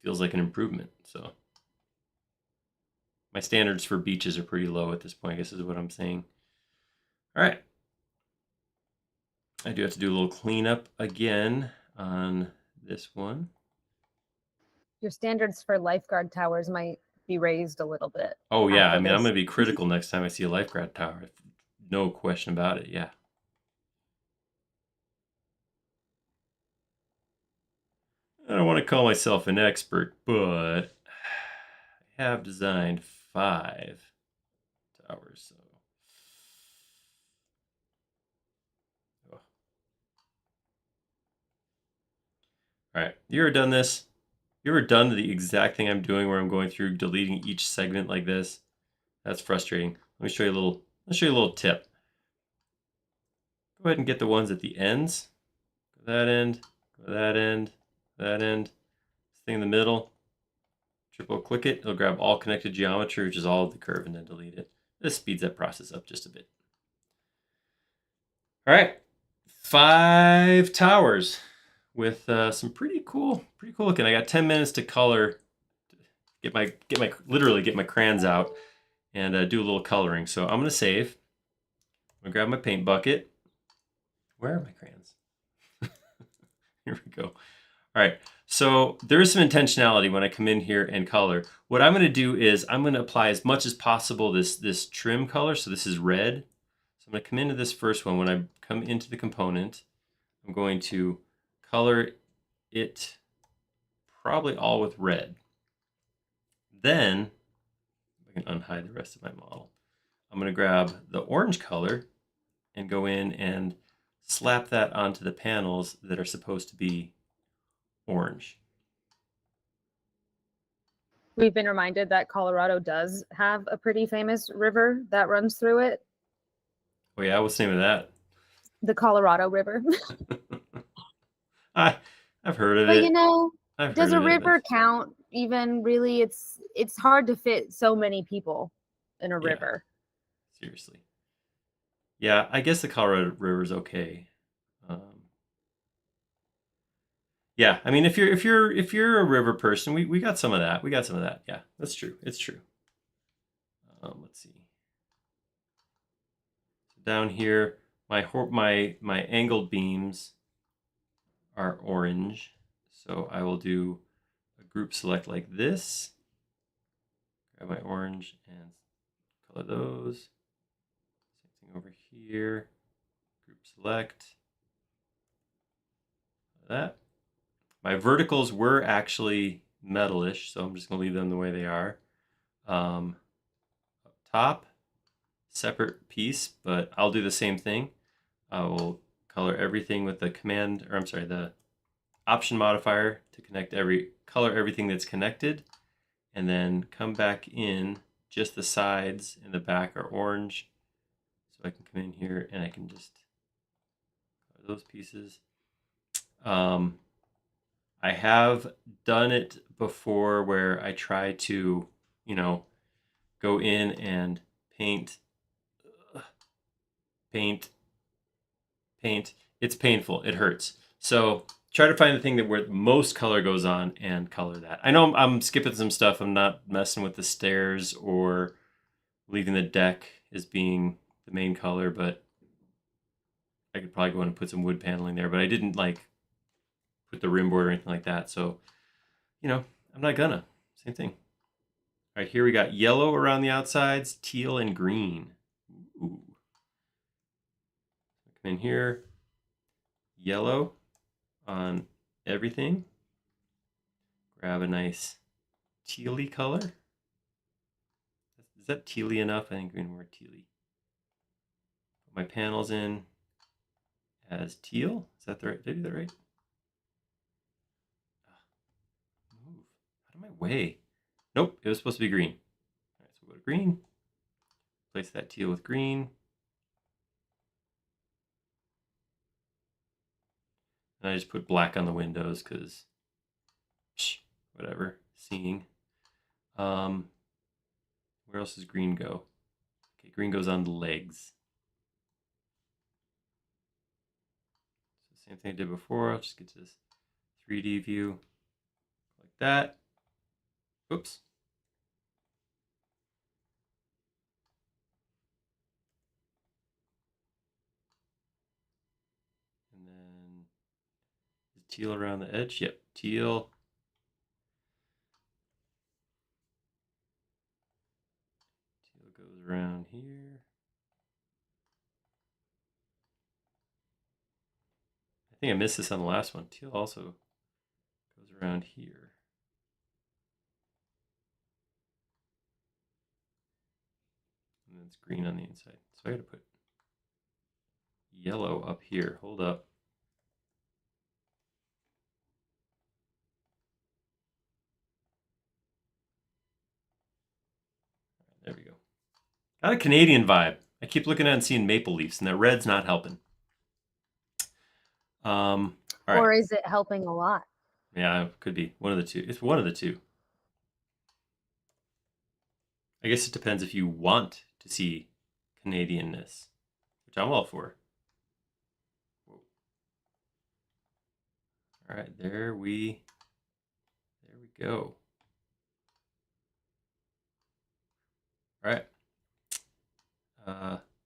[SPEAKER 1] feels like an improvement. So my standards for beaches are pretty low at this point, I guess is what I'm saying. All right. I do have to do a little cleanup again on this one.
[SPEAKER 2] Your standards for lifeguard towers might be raised a little bit.
[SPEAKER 1] Oh yeah, I
[SPEAKER 2] After
[SPEAKER 1] mean I'm
[SPEAKER 2] this.
[SPEAKER 1] gonna be critical next time I see a lifeguard tower. No question about it. Yeah. I don't want to call myself an expert, but I have designed 5 towers. So. Oh. All right. You ever done this? You ever done the exact thing I'm doing where I'm going through deleting each segment like this? That's frustrating. Let me show you a little. Let's show you a little tip. Go ahead and get the ones at the ends. Go that end. Go that end. That end. This thing in the middle. Triple click it. It'll grab all connected geometry, which is all of the curve, and then delete it. This speeds that process up just a bit. All right, 5 towers with some pretty cool looking. I got 10 minutes to color. Get my crayons out and do a little coloring. So I'm gonna save. I'm gonna grab my paint bucket. Where are my crayons? Here we go. All right. So there is some intentionality when I come in here and color. What I'm gonna do is I'm gonna apply as much as possible this trim color. So this is red. So I'm gonna come into this first one. When I come into the component, I'm going to color it probably all with red. Then I can unhide the rest of my model. I'm going to grab the orange color and go in and slap that onto the panels that are supposed to be orange.
[SPEAKER 2] We've been reminded that Colorado does have a pretty famous river that runs through it.
[SPEAKER 1] Oh yeah, what's the name of that?
[SPEAKER 2] The Colorado River.
[SPEAKER 1] I've heard of
[SPEAKER 2] But
[SPEAKER 1] it.
[SPEAKER 2] does a river count even really? It's hard to fit so many people in a river.
[SPEAKER 1] Seriously. Yeah, I guess the Colorado River is okay. Yeah, I mean, if you're a river person, we got some of that. We got some of that. Yeah, that's true. It's true. Let's see. So down here, my angled beams are orange, so I will do a group select like this. Grab my orange and color those. Same thing over here. Group select. That. My verticals were actually metalish, so I'm just going to leave them the way they are. Up top, separate piece, but I'll do the same thing. I will color everything with the Option modifier to connect color everything that's connected, and then come back in. Just the sides and the back are orange, so I can come in here and I can just color those pieces. I have done it before where I try to, go in and paint. It's painful. It hurts. So try to find the thing where most color goes on and color that. I know I'm skipping some stuff. I'm not messing with the stairs or leaving the deck as being the main color, but I could probably go in and put some wood paneling there, but I didn't put the rim board or anything like that. So, I'm not gonna. Same thing. All right, here we got yellow around the outsides, teal and green. Ooh. Come in here, yellow on everything. Grab a nice tealy color. Is that tealy enough? I think green more tealy. Put my panels in as teal. Is that the right? Did I do that right? Move out of my way. Nope, it was supposed to be green. All right, so we'll go to green. Place that teal with green. And I just put black on the windows because, whatever, seeing. Where else does green go? Okay, green goes on the legs. So same thing I did before. I'll just get to this 3D view like that. Oops. And then is teal around the edge? Yep, teal. Teal goes around here. I think I missed this on the last one. Teal also goes around here. And then it's green on the inside. So I gotta put yellow up here. Hold up. There we go. Got a Canadian vibe. I keep looking at and seeing maple leaves, and that red's not helping. All right.
[SPEAKER 2] Or is it helping a lot?
[SPEAKER 1] Yeah, it could be one of the two. It's one of the two. I guess it depends if you want to see Canadianness, which I'm all for. Whoa. All right, there we go. All right. You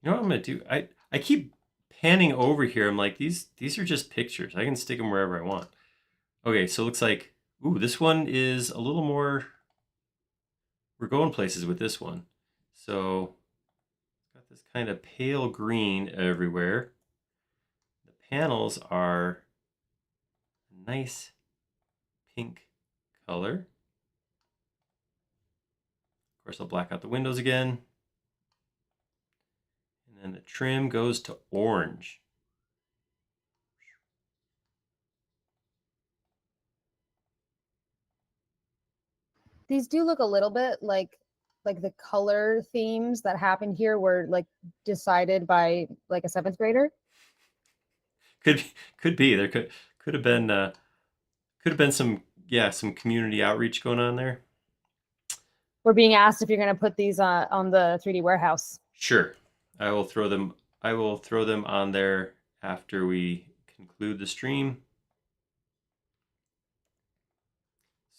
[SPEAKER 1] know what I'm gonna do? I keep panning over here. I'm like, these are just pictures. I can stick them wherever I want. Okay, so it looks like, ooh, this one is a little more, we're going places with this one. So it's got this kind of pale green everywhere. The panels are a nice pink color. Of course, I'll black out the windows again. And then the trim goes to orange.
[SPEAKER 2] These do look a little bit like the color themes that happened here were like decided by like a 7th grader.
[SPEAKER 1] Could be. There could have been some community outreach going on there.
[SPEAKER 2] We're being asked if you're going to put these on the 3D warehouse.
[SPEAKER 1] Sure, I will throw them on there after we conclude the stream.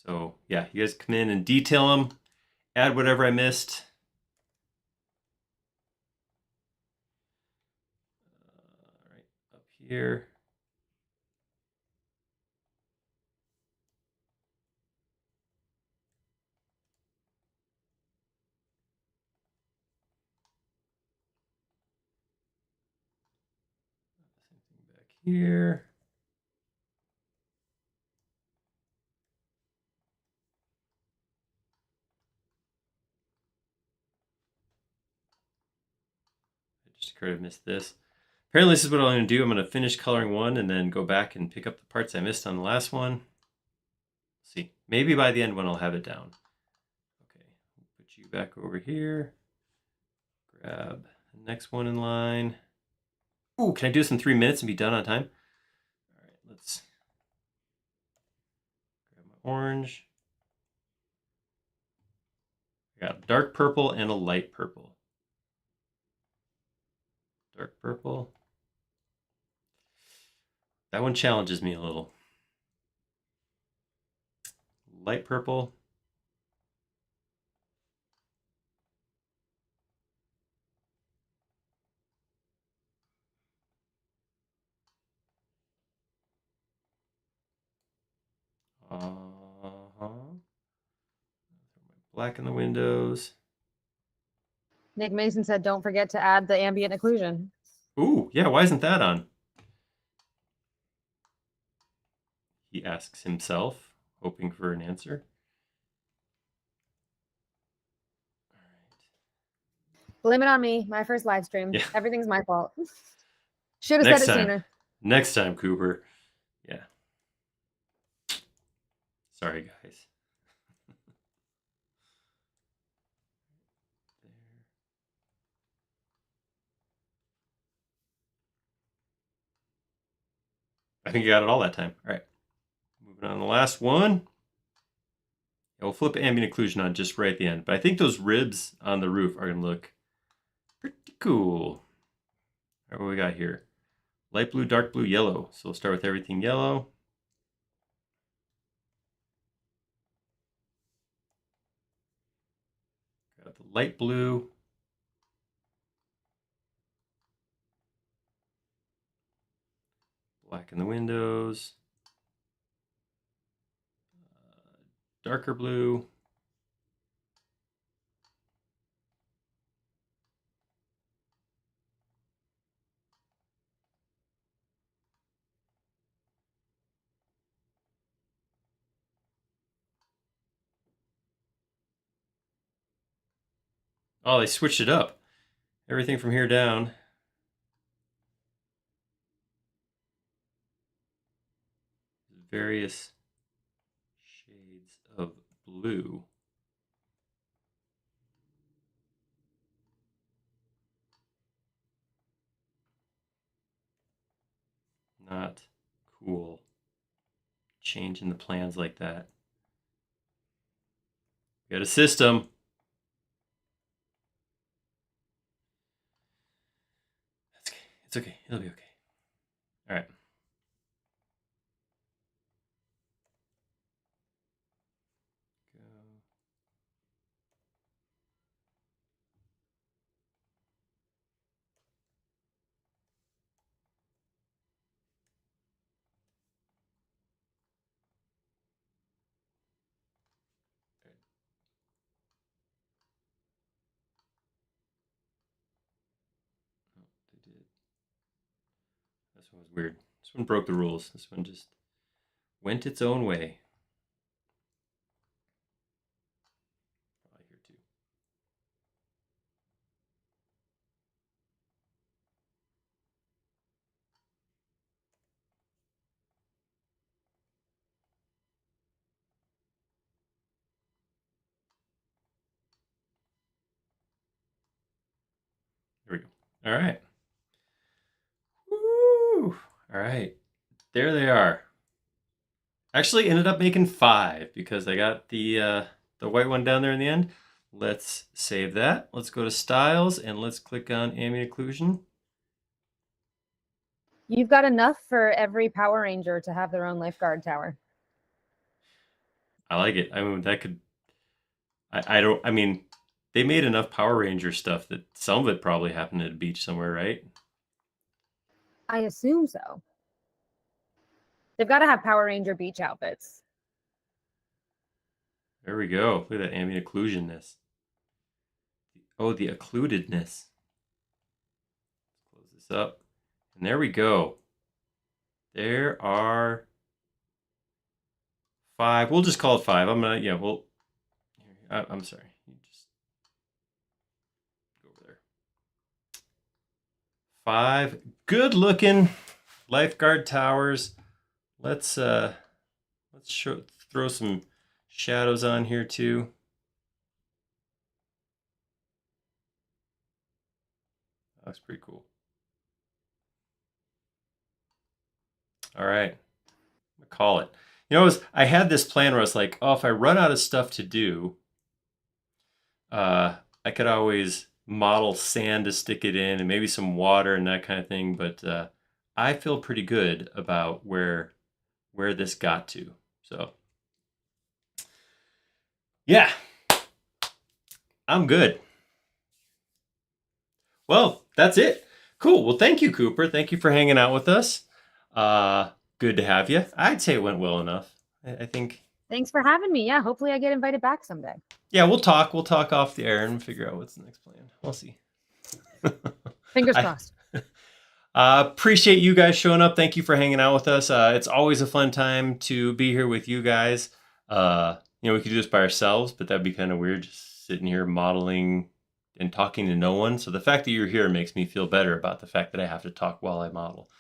[SPEAKER 1] So yeah, you guys come in and detail them, add whatever I missed. All right, up here. Same thing back here. It just occurred to miss this. Apparently this is what I'm going to do. I'm going to finish coloring one and then go back and pick up the parts I missed on the last one. Let's see, maybe by the end when I'll have it down. Okay, put you back over here. Grab the next one in line. Ooh, can I do this in 3 minutes and be done on time? All right, let's grab my orange. I got a dark purple and a light purple. Dark purple. That one challenges me a little. Light purple. Black in the windows.
[SPEAKER 2] Nick Mason said, don't forget to add the ambient occlusion.
[SPEAKER 1] Ooh, yeah, why isn't that on? He asks himself, hoping for an answer.
[SPEAKER 2] Blame it on me. My first live stream.
[SPEAKER 1] Yeah.
[SPEAKER 2] Everything's my fault. Should have said it sooner.
[SPEAKER 1] Next time, Cooper. Yeah. Sorry, guys. I think you got it all that time. All right. Moving on to the last one. Yeah, we'll flip ambient occlusion on just right at the end. But I think those ribs on the roof are going to look pretty cool. All right, what we got here? Light blue, dark blue, yellow. So we'll start with everything yellow. Got the light blue. Black in the windows. Darker blue. Oh, they switched it up. Everything from here down. Various shades of blue. Not cool. Changing the plans like that. We got a system. That's okay. It's okay. It'll be okay. All right. This one was weird. This one broke the rules. This one just went its own way. Probably here too. There we go. All right. Woo! All right. There they are. Actually ended up making 5 because I got the white one down there in the end. Let's save that. Let's go to styles and let's click on ambient occlusion.
[SPEAKER 2] You've got enough for every Power Ranger to have their own lifeguard tower.
[SPEAKER 1] I like it. I mean, that could. I mean, they made enough Power Ranger stuff that some of it probably happened at a beach somewhere, right?
[SPEAKER 2] I assume so. They've got to have Power Ranger beach outfits.
[SPEAKER 1] There we go. Look at that ambient occlusionness. Oh, the occludedness. Let's close this up. And there we go. There are 5. We'll just call it 5. I'm gonna, yeah, well, I'm sorry. You just go over there. 5 good looking lifeguard towers. Let's throw some shadows on here too. Looks pretty cool. All right, I'm gonna call it. You know, I had this plan where I was like, oh, if I run out of stuff to do, I could always model sand to stick it in and maybe some water and that kind of thing. But I feel pretty good about where this got to. So yeah, I'm good. Well, that's it. Cool. Well, thank you, Cooper. Thank you for hanging out with us. Good to have you. I'd say it went well enough. I think.
[SPEAKER 2] Thanks for having me. Yeah, hopefully I get invited back someday.
[SPEAKER 1] Yeah, we'll talk. We'll talk off the air and figure out what's the next plan. We'll see.
[SPEAKER 2] Fingers crossed.
[SPEAKER 1] Appreciate you guys showing up. Thank you for hanging out with us. It's always a fun time to be here with you guys. You know, we could do this by ourselves, but that'd be kind of weird, just sitting here modeling and talking to no one. So the fact that you're here makes me feel better about the fact that I have to talk while I model.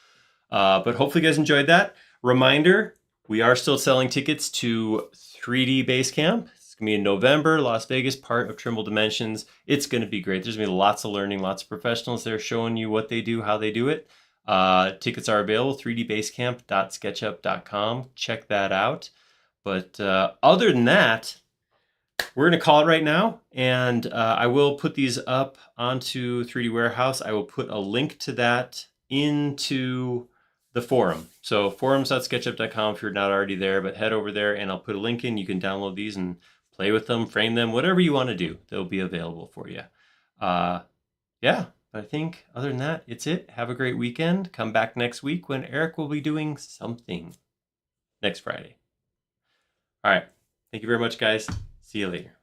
[SPEAKER 1] But hopefully you guys enjoyed that. Reminder, we are still selling tickets to 3D Basecamp. It's going to be in November, Las Vegas, part of Trimble Dimensions. It's going to be great. There's going to be lots of learning, lots of professionals there showing you what they do, how they do it. Tickets are available, 3dbasecamp.sketchup.com. Check that out. But other than that, we're going to call it right now. And I will put these up onto 3D Warehouse. I will put a link to that into the forum. So forums.sketchup.com if you're not already there, but head over there and I'll put a link in. You can download these and play with them, frame them, whatever you want to do. They'll be available for you. Yeah, but I think other than that, it's it. Have a great weekend. Come back next week when Eric will be doing something next Friday. All right. Thank you very much, guys. See you later.